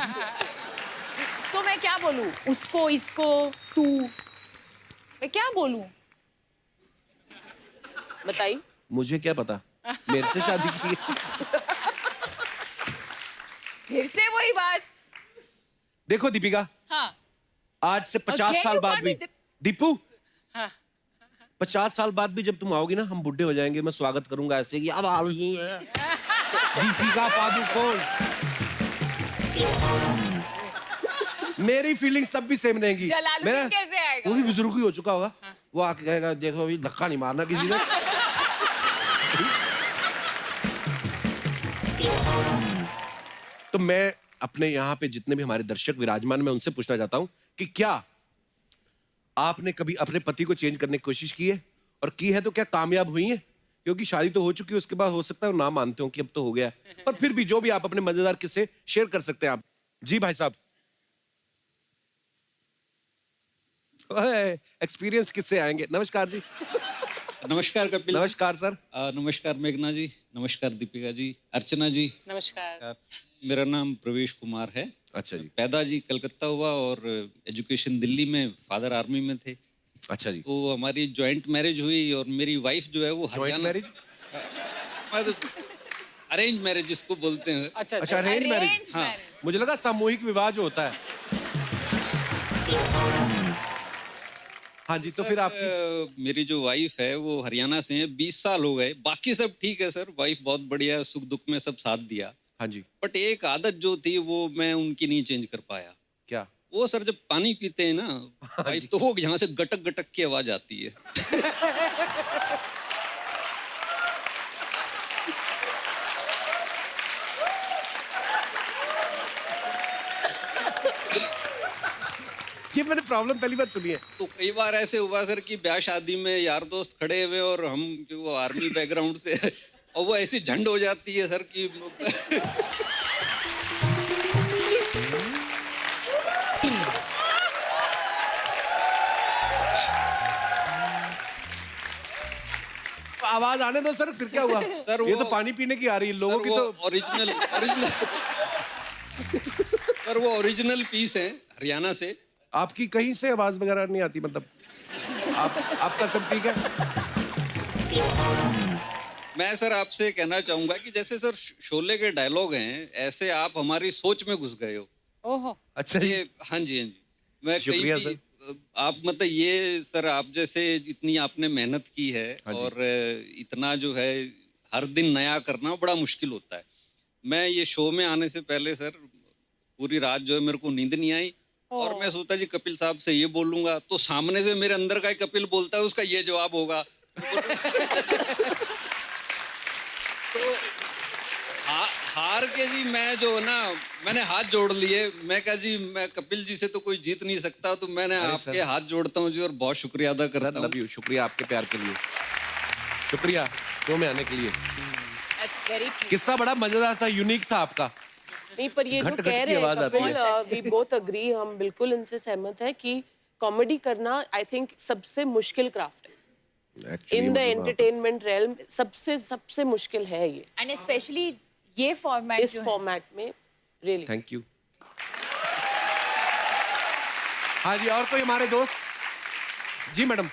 तो मैं क्या बोलूं उसको, इसको, तू, मैं क्या बोलूं? बताइए। मुझे क्या पता, मेरे से शादी की है। फिर से वही बात। देखो दीपिका, हाँ, आज से 50 Again साल you बाद call भी, me दीपू, हाँ। 50 साल बाद भी जब तुम आओगी ना, हम बुढ़े हो जाएंगे, मैं स्वागत करूंगा ऐसे कि अब आ रही है दीपिका पादुकोण। मेरी फीलिंग्स तब भी सेम रहेंगी। जलालुद्दीन कैसे आएगा? वो भी बुजुर्ग ही हो चुका होगा, वो आके कहेगा देखो अभी धक्का नहीं मारना किसी ने। तो मैं अपने यहाँ पे जितने भी हमारे दर्शक विराजमान, मैं उनसे पूछना चाहता हूँ कि क्या आपने कभी अपने पति को चेंज करने की कोशिश की है, और की है तो क्या कामयाब हुई है? क्योंकि शादी तो हो चुकी है, उसके बाद हो सकता है वो ना मानते हो कि अब तो हो गया, पर फिर भी जो भी आप अपने मजेदार किस्से शेयर कर सकते हैं आप। जी भाई साहब, एक्सपीरियंस किससे आएंगे? नमस्कार जी। नमस्कार कपिल जी। नमस्कार सर। नमस्कार मेघना जी, नमस्कार दीपिका जी, अर्चना जी। नमस्कार। मेरा नाम प्रवेश कुमार है। अच्छा जी। पैदा जी कलकत्ता हुआ और एजुकेशन दिल्ली में, फादर आर्मी में थे। अच्छा जी। तो हमारी जॉइंट मैरिज हुई और मेरी वाइफ जो है वो जॉइंट मैरिज? अरेंज मैरिज जिसको बोलते हैं। अच्छा अच्छा, अरेंज मैरिज। हाँ। मुझे लगा सामूहिक विवाह जो होता है। हाँ जी, तो फिर आपकी मेरी जो वाइफ है वो हरियाणा से है, 20 साल हो गए। बाकी सब ठीक है सर, वाइफ बहुत बढ़िया है, सुख दुख में सब साथ दिया। हाँ जी। बट एक आदत जो थी वो मैं उनकी नहीं चेंज कर पाया। क्या? वो सर जब पानी पीते हैं ना वाइफ, तो वो यहाँ से गटक गटक की आवाज आती है। ये मैंने प्रॉब्लम पहली बार सुनी है। तो कई बार ऐसे हुआ सर कि ब्याह शादी में यार दोस्त खड़े हुए और हम जो वो आर्मी बैकग्राउंड से और वो ऐसी झंड हो जाती है सर कि आवाज आने दो सर, फिर क्या हुआ? सर ये वो- तो पानी पीने की आ रही है, लोगों की तो। ओरिजिनल ओरिजिनल सर वो ओरिजिनल पीस है हरियाणा से। आपकी कहीं से आवाज वगैरह नहीं आती, मतलब आपका सब ठीक है? मैं सर आपसे कहना चाहूंगा कि जैसे सर शोले के डायलॉग हैं, ऐसे आप हमारी सोच में घुस गए हो। ओहो। अच्छा जी। ये हाँ जी, हाँ जी। मैं कहीं शुक्रिया भी आप मतलब ये सर आप जैसे इतनी आपने मेहनत की है हाँ जी। और इतना जो है हर दिन नया करना बड़ा मुश्किल होता है। मैं ये शो में आने से पहले सर पूरी रात जो है मेरे को नींद नहीं आई और मैं सोचा जी कपिल साहब से ये बोलूंगा, तो सामने से मेरे अंदर का ही कपिल बोलता है, उसका ये जवाब होगा। तो हार के जी मैं जो ना मैंने हाथ जोड़ लिए। मैं कहा जी मैं कपिल जी से तो कोई जीत नहीं सकता, तो मैंने अरे आपके सर। हाथ जोड़ता हूँ जी और बहुत शुक्रिया अदा सर करता हूँ। लव यू, शुक्रिया आपके प्यार के लिए, शुक्रिया शो में आने के लिए। That's very cute. किस्सा बड़ा मजेदार था, यूनिक था आपका। नहीं, पर ये जो घट-घट कह की रहे हैं आवाज आती कपिल, है। वी बोथ अग्री, हम बिल्कुल इनसे सहमत है कि कॉमेडी करना आई थिंक सबसे मुश्किल क्राफ्ट है Actually, इन द मतलब एंटरटेनमेंट रेल्म। सबसे मुश्किल है ये एंड स्पेशली ये फॉर्मेट इस फॉर्मेट में, रियली। Thank you. हाँ जी, और कोई हमारे दोस्त? जी madam.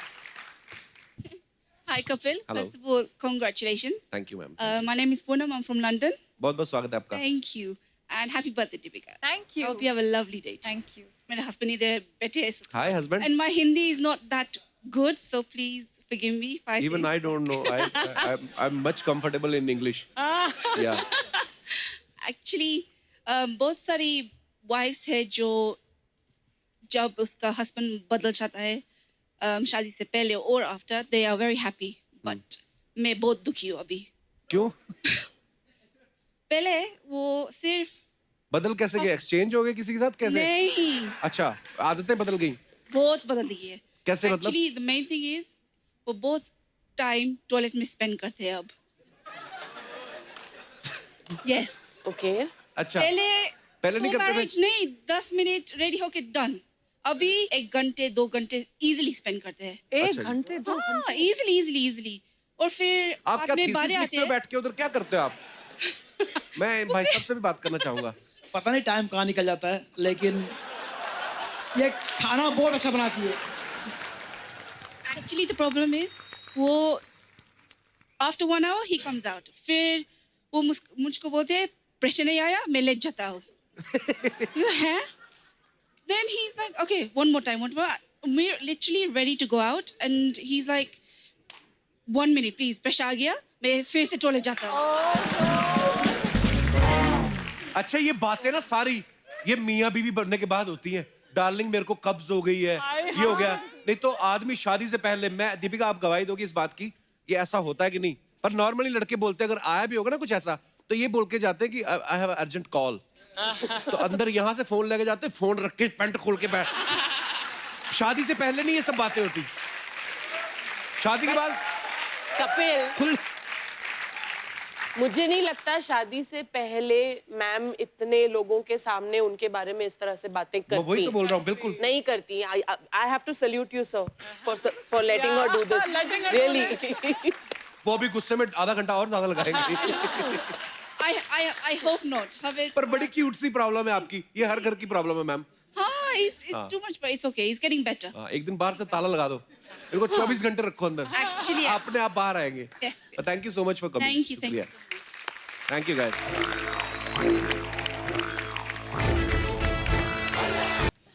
Hi, Kapil. Hello. First of all, congratulations. Thank you ma'am. My name is Poonam. I'm from London. बहुत बहुत स्वागत है आपका। Thank you. And happy birthday, Deepika. Thank I you hope you have a lovely day. Thank you My husband is there, better. Hi husband. And my Hindi is not that good, so please forgive me if I Even say. I don't know. I'm much comfortable in English. Yeah. Actually, बहुत सारी wives है जो जब उसका husband बदल जाता है शादी से पहले और after, they are very happy. But मैं बहुत दुखी हूँ अभी। क्यों? पहले वो सिर्फ बदल कैसे गए? एक्सचेंज हो गए किसी के साथ कैसे? नहीं, अच्छा, आदतें बदल गई। बहुत बदल गई है। कैसे मतलब? Actually, the main thing is वो बहुत टाइम टॉयलेट में स्पेंड करते हैं अब। Yes. ओके, अच्छा, पहले नहीं करते थे? marriage नहीं, 10 मिनट रेडी होके डन। अभी 1 घंटे 2 घंटे इजीली स्पेंड करते हैं। एक अच्छा जी। घंटे 2 हाँ, इजीली और फिर आप बाद क्या में थीसिस बारे लिखते आते हो हैं। बैठ के उधर? क्या करते हो आप? मैं भाई साहब से भी बात करना चाहूंगा। पता नहीं टाइम कहाँ निकल जाता है, लेकिन ये खाना बहुत अच्छा बनाती है। Actually, the problem is वो after 1 hour he comes out. फिर वो मुझको बोलते हैं प्रेशर नहीं आया, मैं लेट जाता हूँ। हैं? Then he's like, okay, one more time. We're literally ready to go out, and he's like, 1 minute, please. Pressure आ गया, मैं फिर से टॉयलेट जाता हूँ। अच्छा, ये बातें ना सारी ये मियाँ बीवी बनने के बाद होती हैं। डार्लिंग मेरे को कब्ज हो गई है, ये हो गया। नहीं तो आदमी शादी से पहले, मैं दीपिका आप गवाही दोगी इस बात की, ये ऐसा होता है कि नहीं? पर नॉर्मली लड़के बोलते हैं, अगर आया भी होगा ना कुछ ऐसा, तो ये बोल के जाते हैं कि आई हैव अर्जेंट कॉल, तो अंदर यहाँ से फोन लेके जाते, फोन रख के पैंट खोल के बैठ। शादी से पहले नहीं ये सब बातें होती, शादी के बाद कपिल, खुल। मुझे नहीं लगता शादी से पहले मैम इतने लोगों के सामने उनके बारे में इस तरह से बातें करती। वही तो बोल रहा हूँ, बिल्कुल नहीं करती। I have to salute you sir for letting her do this, really. वो अभी गुस्से में आधा घंटा और ज्यादा लगाएंगे। I hope not. पर बड़ी क्यूट सी प्रॉब्लम है आपकी, ये हर घर की प्रॉब्लम है मैम। हाँ, it's too much, but it's okay. It's getting better. एक दिन बाहर से ताला लगा दो, इनको 24 घंटे रखो अंदर, Actually, अपने आप बाहर आएंगे। Thank you so much for coming. Thank you. Thank you guys.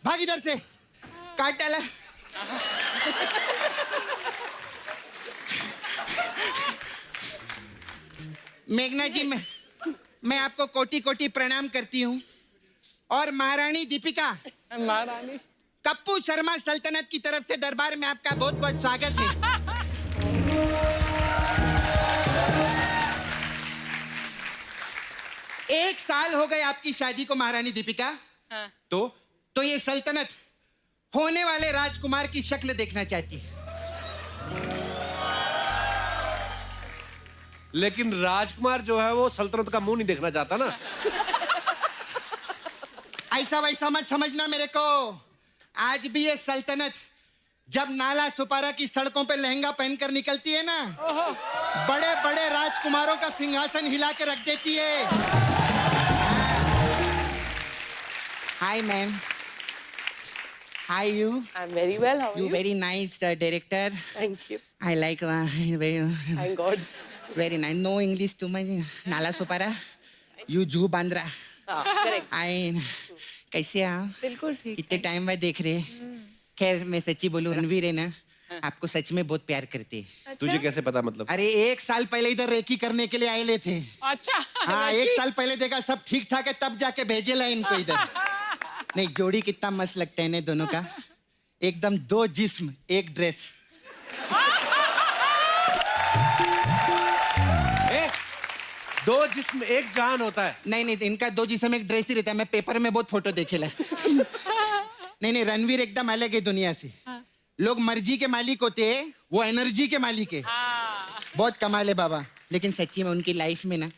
भाग इधर से, काट डाला। मेघना जी, मैं आपको कोटि कोटि प्रणाम करती हूँ। और महारानी दीपिका, महारानी कप्पू शर्मा सल्तनत की तरफ से दरबार में आपका बहुत बहुत स्वागत है। एक साल हो गए आपकी शादी को महारानी दीपिका। तो ये सल्तनत होने वाले राजकुमार की शक्ल देखना चाहती है। लेकिन राजकुमार जो है वो सल्तनत का मुंह नहीं देखना चाहता ना। ऐसा वैसा मत समझना मेरे को। आज भी ये सल्तनत जब नाला सुपारा की सड़कों पे लहंगा पहनकर निकलती है ना, बड़े बड़े राजकुमारों का सिंहासन हिला के रख देती है। Hi ma'am, hi you. I am very well, how are you you? Very nice director. Thank you, I like very thank God. Very nice. No English too much. Nalasopara, you जू बांद्रा। करेक्ट। आई कैसे आप? बिल्कुल ठीक इतने टाइम बाद देख रहे। खैर मैं सच्ची बोलूं, रणवीर है ना, आपको सच में बहुत प्यार करते हैं। तुझे कैसे पता मतलब? अरे 1 साल पहले इधर रेकी करने के लिए आए थे। अच्छा। हाँ, 1 साल पहले देखा सब ठीक ठाक है, तब जाके भेजे ला इनको इधर। नहीं, जोड़ी कितना मस्त लगता है ना दोनों का, एकदम 2 जिस्म 1 ड्रेस। दो जिस्म एक जान होता है। नहीं, इनका 2 जिस्म 1 ड्रेस ही रहता है। मैं पेपर में बहुत फोटो देखेला। नहीं, रणवीर एकदम अलग है दुनिया से। लोग मर्जी के मालिक होते हैं, वो एनर्जी के मालिक है। बहुत कमाल है बाबा। लेकिन सच्ची में उनकी लाइफ में ना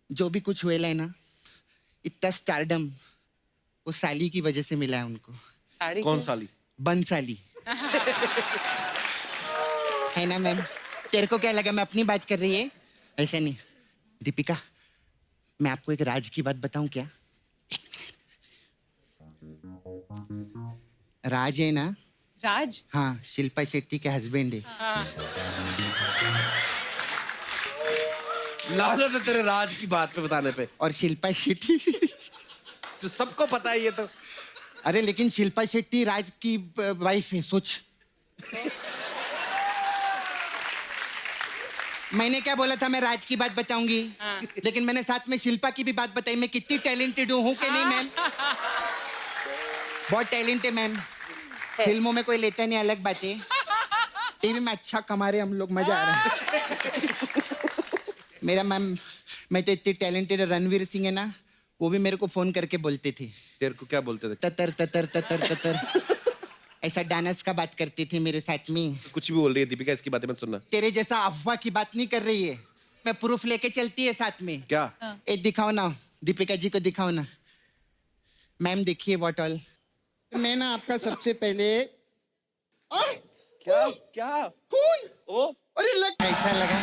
जो भी कुछ हुआ है ना, इतना स्टारडम वो साली की वजह से मिला है उनको। साड़ी कौन साली? बंसाली है ना मैम। तेरे को क्या लगा मैं अपनी बात कर रही है? ऐसा नहीं। दीपिका, मैं आपको एक राज की बात बताऊं क्या? राज है ना, राज? हाँ, शिल्पा शेट्टी के हस्बैंड है। लानत है तेरे राज की बात पे बताने पे। और शिल्पा शेट्टी तो सबको पता है ये तो। अरे लेकिन शिल्पा शेट्टी राज की वाइफ है, सोच। मैंने क्या बोला था, मैं राज की बात बताऊंगी, लेकिन मैंने साथ में शिल्पा की भी बात बताई। मैं कितनी टैलेंटेड हूँ कि नहीं मैम? बहुत टैलेंट है मैम। फिल्मों में कोई लेता नहीं, अलग बात है। टीवी में अच्छा कमा रहे हम लोग, मजा आ रहा है। मेरा मैम, मैं तो इतनी टैलेंटेड। रणवीर सिंह है ना, वो भी मेरे को फोन करके बोलते थे। तेरे को क्या बोलते थे? ततर ततर ततर ततर ऐसा डांस का बात करती थी मेरे साथ में। कुछ भी बोल रही है दीपिका, इसकी बातें मत सुनना। तेरे जैसा अफवाह की बात नहीं कर रही है, मैं प्रूफ लेके चलती है साथ में। क्या? ए दिखाओ ना, दीपिका जी को दिखाओ ना। मैम देखिए व्हाट ऑल। मैं ना आपका सबसे पहले क्या? अरे लग ऐसा लगा।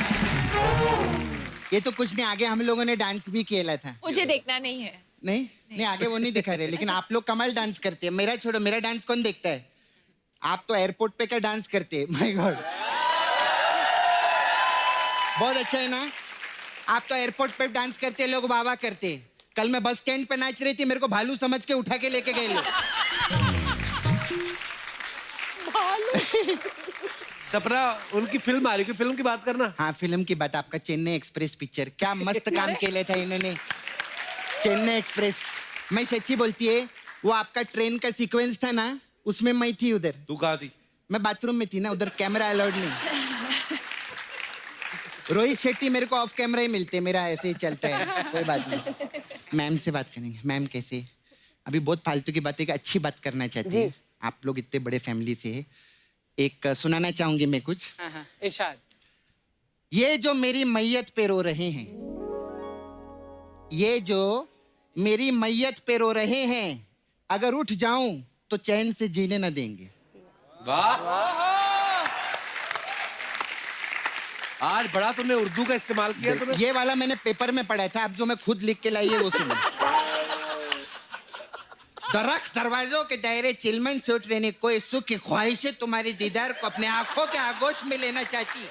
ये तो कुछ नहीं, आगे हम लोगों ने डांस भी किया था। मुझे देखना नहीं है। नहीं, आगे वो नहीं दिखा रहे, लेकिन आप लोग कमाल डांस करते हैं। मेरा छोड़ो, मेरा डांस कौन देखता है? आप तो एयरपोर्ट पे क्या डांस करते हैं, माय गॉड। बहुत अच्छा है ना। आप तो एयरपोर्ट पे डांस करते हैं, लोग वाह करते हैं। कल मैं बस स्टैंड पे नाच रही थी, मेरे को भालू समझ के उठा के लेके गए लोग। सपना, उनकी फिल्म आ रही है, फिल्म की बात करना। हाँ, फिल्म की बात। आपका चेन्नई एक्सप्रेस पिक्चर, क्या मस्त काम किया था इन्होंने। चेन्नई एक्सप्रेस, मैं सच्ची बोलती है, वो आपका ट्रेन का सीक्वेंस था ना, उसमें मैं थी उधर। तू कहाँ थी? मैं बाथरूम में थी ना, उधर कैमरा अलाउड नहीं। रोहित शेट्टी मेरे को ऑफ कैमरा ही मिलते, मेरा ऐसे ही चलता है, कोई बात नहीं। मैम से बात करेंगे। मैम कैसे? अभी बहुत फालतू की बात है, अच्छी बात करना चाहती है। आप लोग इतने बड़े फैमिली से है, एक सुनाना चाहूंगी मैं कुछ। हाँ, इरशाद। ये जो मेरी मैयत पे रो रहे हैं, ये जो मेरी मैयत पे रो रहे हैं, अगर उठ जाऊं तो चैन से जीने न देंगे। वाह, आज बड़ा तुमने उर्दू का इस्तेमाल किया। तुमने ये वाला मैंने पेपर में पढ़ा था, अब जो मैं खुद लिख के लाई है वो सुनो। दरख्त दरवाजों के दायरे चिलमन से उठ रहने, कोई सुख की ख्वाहिशें तुम्हारी दीदार को अपने आंखों के आगोश में लेना चाहती।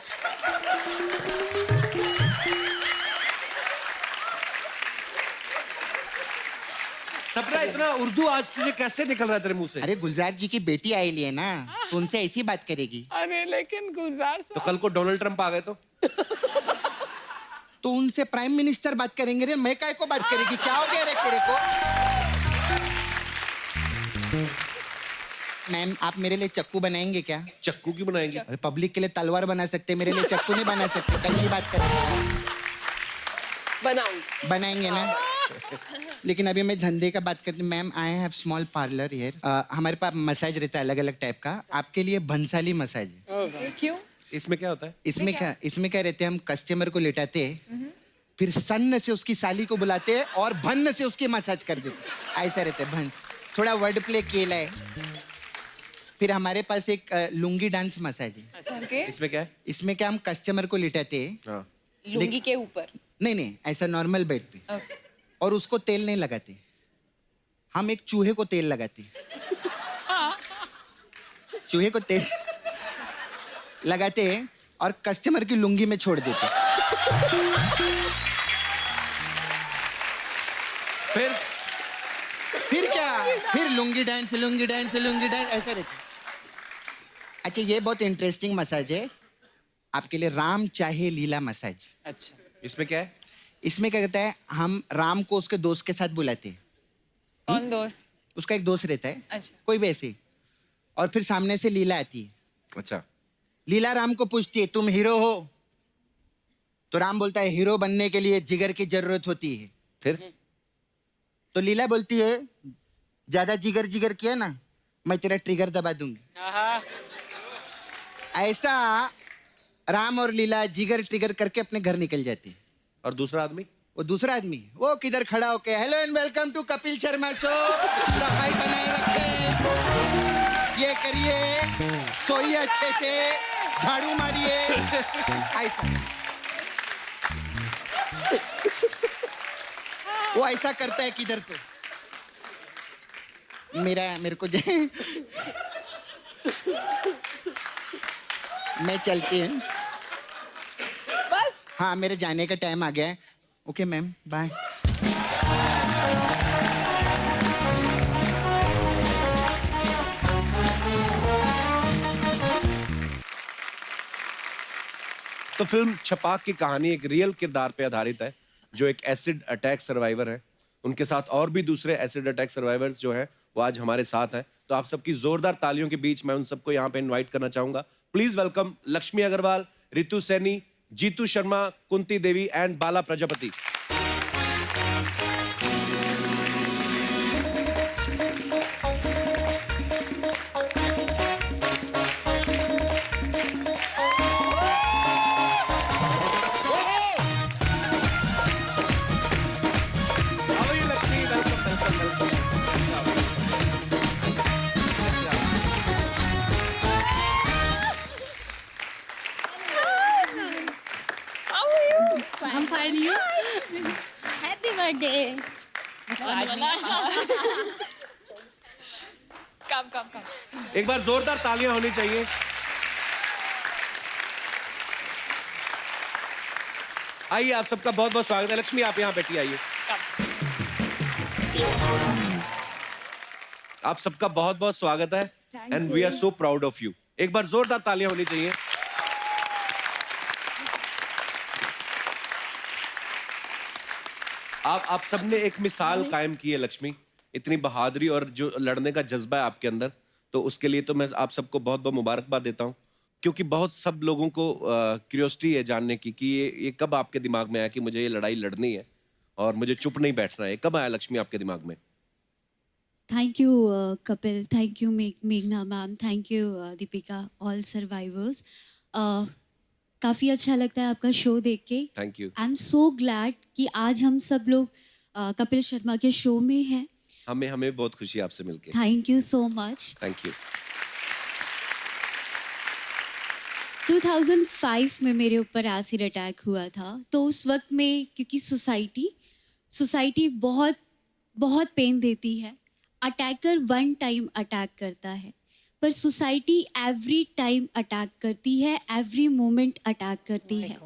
सपना, इतना उर्दू आज तुझे कैसे निकल रहा है तेरे मुंह से? अरे गुलजार जी की बेटी आई है ना, तो उनसे ऐसी बात करेगी। अरे लेकिन गुलजार तो कल को डोनाल्ड ट्रंप आ गए तो उनसे प्राइम मिनिस्टर बात करेंगे रे, मैं काय को बात करेगी? क्या हो गया रे तेरे को? मैम आप मेरे लिए चक्कू बनाएंगे क्या? चक्कू क्यों बनाएंगे? अरे पब्लिक के लिए तलवार बना सकते, मेरे लिए चक्कू नहीं बना सकते। कल की बात करेंगे। बनाएंगे ना? लेकिन अभी मैं धंधे का बात करती हूँ। Ma'am I have small parlour here. हमारे पास मसाज रहता है अलग अलग टाइप का, आपके लिए भंसाली मसाज है। क्यों? इसमें क्या होता है? इसमें क्या रहते हैं, हम कस्टमर को लेटाते हैं, फिर सन्न से उसकी साली को बुलाते हैं और भन्न से उसकी मसाज कर देते। ऐसा रहता है भन्न, थोड़ा वर्ड प्ले किया है। फिर हमारे पास एक लुंगी डांस मसाज है। Okay. इसमें क्या है? इसमें क्या, हम कस्टमर को लिटाते हैं। हाँ। लुंगी के ऊपर? नहीं, ऐसा नॉर्मल बेड पे। Okay. और उसको तेल नहीं लगाते, हम एक चूहे को तेल लगाते। चूहे को तेल लगाते हैं और कस्टमर की लुंगी में छोड़ देते। फिर क्या, फिर लुंगी डांस ऐसा रहता है। अच्छा, ये बहुत इंटरेस्टिंग मसाज है आपके लिए, राम चाहे लीला मसाज। अच्छा, इसमें क्या है? इसमें क्या कहता है, हम राम को उसके दोस्त के साथ बुलाते हैं। कौन दोस्त? उसका एक दोस्त रहता है। अच्छा। कोई भी ऐसे, और फिर सामने से लीला आती है। अच्छा। लीला राम को पूछती है, तुम हीरो हो? तो राम बोलता है, हीरो बनने के लिए जिगर की जरूरत होती है। फिर तो लीला बोलती है, ज्यादा जिगर किया ना, मैं तेरा ट्रिगर दबा दूंगी। ऐसा राम और लीला जिगर ट्रिगर करके अपने घर निकल जाते हैं। और दूसरा आदमी? वो दूसरा आदमी वो किधर खड़ा होके, hello and welcome to Kapil Sharma show, सफाई बनाए रखें, ये करिए, सोइए अच्छे से, झाड़ू मारिए। ऐसा वो ऐसा करता है किधर पे। मेरे को मैं चलती हूँ बस। हाँ, मेरे जाने का टाइम आ गया है। Okay ma'am, bye. तो फिल्म छपाक की कहानी एक रियल किरदार पे आधारित है, जो एक एसिड अटैक सर्वाइवर है। उनके साथ और भी दूसरे एसिड अटैक सर्वाइवर्स जो हैं वो आज हमारे साथ हैं। तो आप सबकी जोरदार तालियों के बीच मैं उन सबको यहाँ पे इनवाइट करना चाहूंगा। Please welcome Laxmi Agarwal, Ritu Saini, Jitu Sharma, Kunti Devi and Bala Prajapati. I'm fine, you? Happy birthday. Come. एक बार जोरदार तालियां होनी चाहिए। आइए, आप सबका बहुत बहुत स्वागत है। लक्ष्मी आप यहाँ बैठी, आइए। आप सबका बहुत बहुत स्वागत है and we are so proud of you. एक बार जोरदार तालियां होनी चाहिए। आप सबने एक मिसाल कायम की है लक्ष्मी, इतनी बहादुरी और जो लड़ने का जज्बा है आपके अंदर, तो उसके लिए तो मैं आप सबको बहुत बहुत मुबारकबाद देता हूँ। क्योंकि बहुत सब लोगों को क्यूरियोसिटी है जानने की कि ये कब आपके दिमाग में आया कि मुझे ये लड़ाई लड़नी है, और मुझे चुप नहीं बैठना है। कब आया लक्ष्मी आपके दिमाग में? Thank you, Kapil. Thank you, Meghna ma'am. Thank you, Deepika. All survivors. काफ़ी अच्छा लगता है आपका शो देख के. Thank you. I am so glad कि आज हम सब लोग कपिल शर्मा के शो में हैं. हमें बहुत खुशी है आपसे मिलके। Thank you so much. Thank you. 2005 में मेरे ऊपर एसिड अटैक हुआ था. तो उस वक्त में क्योंकि सोसाइटी बहुत बहुत पेन देती है. अटैकर वन टाइम अटैक करता है, पर सोसाइटी एवरी टाइम अटैक करती है, एवरी मोमेंट अटैक करती है.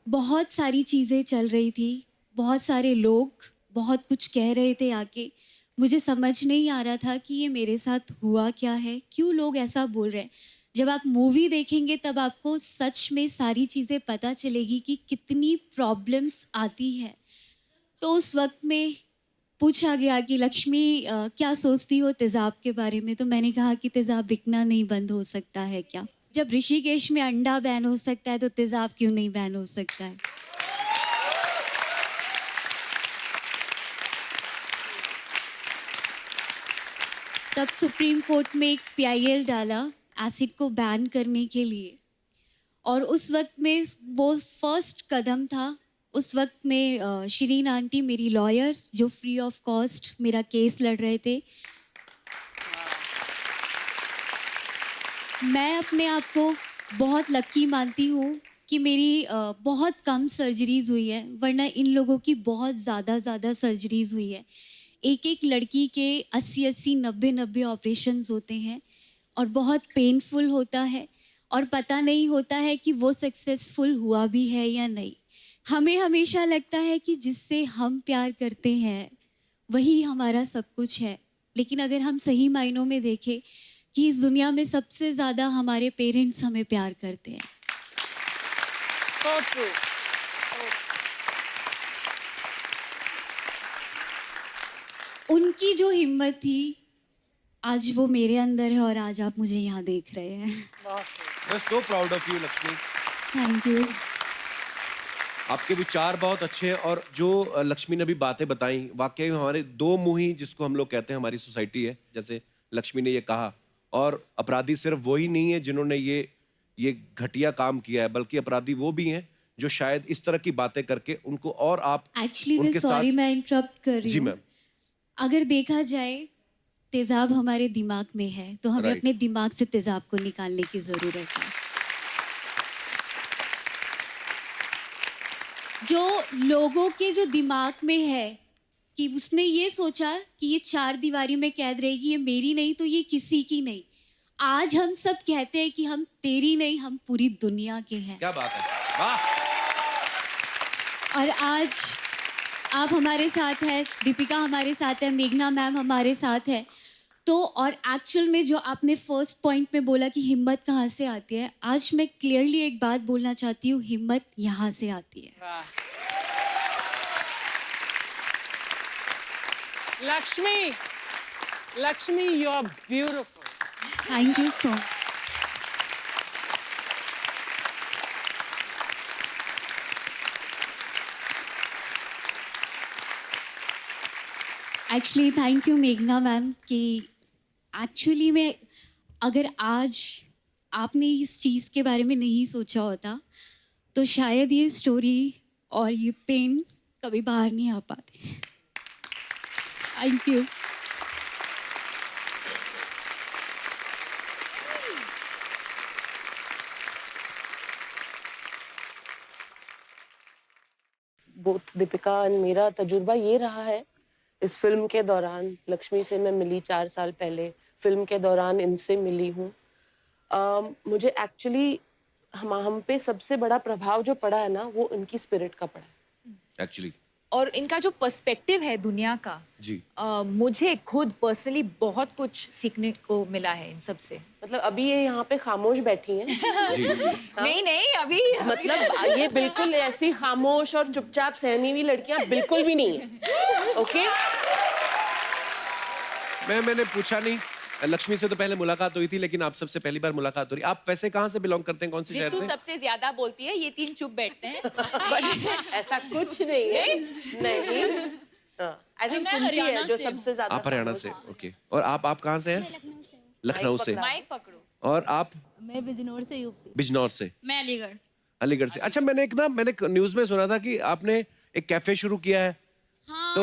बहुत सारी चीज़ें चल रही थी, बहुत सारे लोग बहुत कुछ कह रहे थे आके. मुझे समझ नहीं आ रहा था कि ये मेरे साथ हुआ क्या है, क्यों लोग ऐसा बोल रहे हैं. जब आप मूवी देखेंगे तब आपको सच में सारी चीज़ें पता चलेगी कि कितनी प्रॉब्लम्स आती है. तो उस वक्त में पूछा गया कि लक्ष्मी क्या सोचती हो तेज़ाब के बारे में. तो मैंने कहा कि तेज़ाब बिकना नहीं बंद हो सकता है क्या? जब ऋषिकेश में अंडा बैन हो सकता है तो तेज़ाब क्यों नहीं बैन हो सकता है? तब सुप्रीम कोर्ट में एक PIL डाला एसिड को बैन करने के लिए. और उस वक्त में वो फर्स्ट कदम था. उस वक्त में शिरीन आंटी मेरी लॉयर जो फ्री ऑफ कॉस्ट मेरा केस लड़ रहे थे. मैं अपने आप को बहुत लकी मानती हूँ कि मेरी बहुत कम सर्जरीज हुई है, वरना इन लोगों की बहुत ज़्यादा सर्जरीज हुई है. एक लड़की के 80 90 ऑपरेशंस होते हैं और बहुत पेनफुल होता है और पता नहीं होता है कि वो सक्सेसफुल हुआ भी है या नहीं. हमें हमेशा लगता है कि जिससे हम प्यार करते हैं वही हमारा सब कुछ है. लेकिन अगर हम सही मायनों में देखें कि इस दुनिया में सबसे ज़्यादा हमारे पेरेंट्स हमें प्यार करते हैं. So true. उनकी जो हिम्मत थी आज वो मेरे अंदर है और आज आप मुझे यहाँ देख रहे हैं. मैं सो proud of you Lakshmi. Thank you. आपके विचार बहुत अच्छे हैं और जो लक्ष्मी ने अभी बातें बताई वाकई में हमारे दो मुंही जिसको हम लोग कहते हैं हमारी सोसाइटी है, जैसे लक्ष्मी ने ये कहा. और अपराधी सिर्फ वही नहीं है जिन्होंने ये घटिया काम किया है, बल्कि अपराधी वो भी हैं जो शायद इस तरह की बातें करके उनको और आप एक्चुअली मैं उनके सॉरी साथ- मैं इंटरप्ट कर रही जी हूँ. मैम. अगर देखा जाए तेजाब हमारे दिमाग में है तो हमें Right. अपने दिमाग से तेजाब को निकालने की जरूरत है. जो लोगों के जो दिमाग में है कि उसने ये सोचा कि ये 4 दीवारी में कैद रहेगी, ये मेरी नहीं तो ये किसी की नहीं. आज हम सब कहते हैं कि हम तेरी नहीं, हम पूरी दुनिया के हैं. क्या बात है, वाह. और आज आप हमारे साथ हैं, दीपिका हमारे साथ है, मेघना मैम हमारे साथ है. तो और एक्चुअल में जो आपने फर्स्ट पॉइंट में बोला कि हिम्मत कहाँ से आती है, आज मैं क्लियरली एक बात बोलना चाहती हूँ, हिम्मत यहाँ से आती है. Laxmi you are beautiful. Thank you so much. Actually thank you मेघना मैम कि एक्चुअली में अगर आज आपने इस चीज़ के बारे में नहीं सोचा होता तो शायद ये स्टोरी और ये पेन कभी बाहर नहीं आ पाते. Thank you. बोथ दीपिका और मेरा तजुर्बा ये रहा है इस फिल्म के दौरान. लक्ष्मी से मैं मिली 4 साल पहले, फिल्म के दौरान इनसे मिली हूँ. मुझे एक्चुअली हम पे सबसे बड़ा प्रभाव जो पड़ा है ना वो इनकी स्पिरिट का पड़ा है एक्चुअली. और इनका जो पर्सपेक्टिव है दुनिया का, जी. मुझे खुद पर्सनली बहुत कुछ सीखने को मिला है इन सब से. मतलब अभी ये यहाँ पे खामोश बैठी हैं. जी. नहीं अभी मतलब ये बिल्कुल ऐसी खामोश और चुपचाप सहमी हुई लड़कियां बिल्कुल भी नहीं है. ओके. मैंने पूछा नहीं लक्ष्मी से तो पहले मुलाकात हुई थी, लेकिन आप सबसे पहली बार मुलाकात हो रही। आप वैसे कहाँ से बिलोंग करते हैं, कौन से शहर रितु से? सबसे ज्यादा बोलती है, ये तीन चुप बैठते हैं। ऐसा कुछ नहीं है, नहीं। आई थिंक कुंती है जो सबसे ज्यादा। आप हरियाणा से, ओके। और आप कहाँ से हैं? लखनऊ से। माइक पकड़ो। और आप? मैं बिजनौर से यूपी। बिजनौर से। मैं अलीगढ़। अलीगढ़ से। अच्छा, मैंने न्यूज में सुना था कि आपने एक कैफे शुरू किया है। हाँ। तो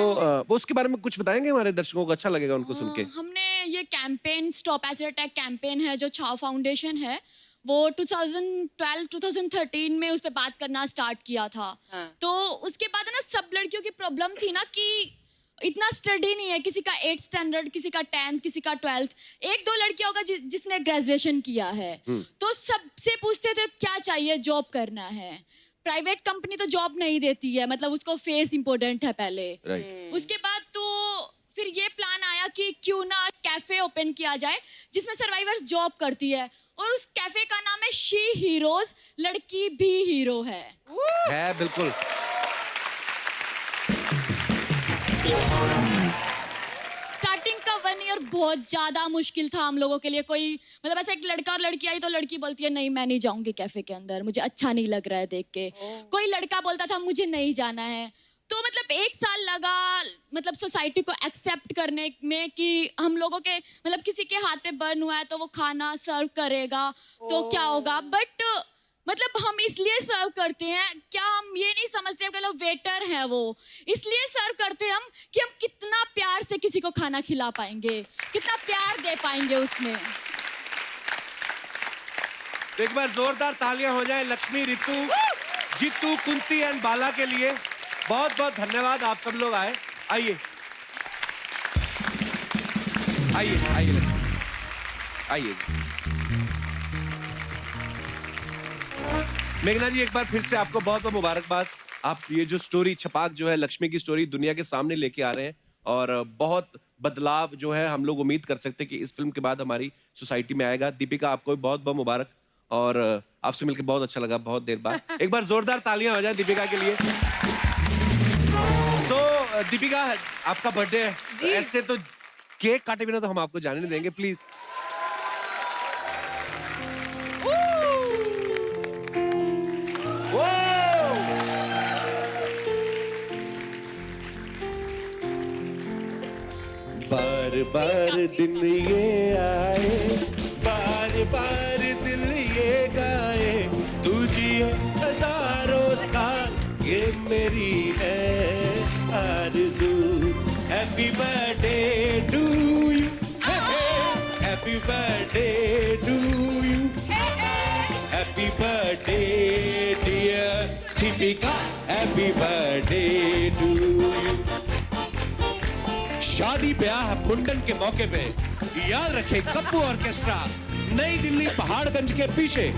वो उसके बारे में कुछ बताएंगे हमारे दर्शकों को, अच्छा लगेगा उनको सुन के। हमने ये campaign stop acid attack campaign है जो छाव फाउंडेशन है, वो 2012-2013 में उस पर बात करना स्टार्ट किया था। तो उसके बाद ना सब लड़कियों की प्रॉब्लम थी ना कि इतना स्टडी नहीं है, किसी का 8th स्टैंडर्ड, किसी का 10th, किसी का 12th, 1-2 लड़कियां होगा जिसने ग्रेजुएशन किया है। तो सबसे पूछते थे क्या चाहिए, जॉब करना है। प्राइवेट कंपनी तो जॉब नहीं देती है, मतलब उसको फेस इंपॉर्टेंट है पहले। उसके बाद तो फिर ये प्लान आया कि क्यों ना कैफे ओपन किया जाए जिसमें सर्वाइवर्स जॉब करती है, और उस कैफे का नाम है शी हीरोज, लड़की भी हीरो है। बिल्कुल। स्टार्टिंग का 1 ईयर बहुत ज्यादा मुश्किल था हम लोगों के लिए। कोई मतलब ऐसा एक लड़का और लड़की आई तो लड़की बोलती है नहीं मैं नहीं जाऊंगी कैफे के अंदर, मुझे अच्छा नहीं लग रहा है देख के। कोई लड़का बोलता था मुझे नहीं जाना है। तो मतलब 1 साल लगा मतलब सोसाइटी को एक्सेप्ट करने में कि हम लोगों के मतलब किसी के हाथ पे बर्न हुआ है तो वो खाना सर्व करेगा तो क्या होगा। बट मतलब हम इसलिए सर्व करते हैं, क्या हम ये नहीं समझते कि लोग वेटर हैं, वो इसलिए सर्व करते हैं हम कि हम कितना प्यार से किसी को खाना खिला पाएंगे, कितना प्यार दे पाएंगे उसमें। तो एक बार जोरदार तालियां हो जाए लक्ष्मी, रितु, जीतू, कुंती एंड बाला के लिए। बहुत बहुत धन्यवाद, आप सब लोग आए। आइए आइए आइए आइए। मेघना जी, एक बार फिर से आपको बहुत बहुत मुबारकबाद। आप ये जो स्टोरी छपाक जो है, लक्ष्मी की स्टोरी दुनिया के सामने लेके आ रहे हैं, और बहुत बदलाव जो है हम लोग उम्मीद कर सकते हैं कि इस फिल्म के बाद हमारी सोसाइटी में आएगा। दीपिका, आपको भी बहुत बहुत मुबारक, और आपसे मिलकर बहुत अच्छा लगा बहुत देर बाद। एक बार जोरदार तालियां हो जाए दीपिका के लिए। दीपिका, आपका बर्थडे है, तो ऐसे तो केक काटे बिना तो हम आपको जाने नहीं देंगे, प्लीज। बार बार दिन ये आए, बार बार दिल ये गाए, तुझे हजारों साल ये मेरी है आरज़ू। Happy birthday to you, happy birthday to you, happy birthday dear Deepika, happy birthday to you. शादी ब्याह मुंडन के मौके पे याद रखें कप्पू ऑर्केस्ट्रा, नई दिल्ली पहाड़गंज के पीछे।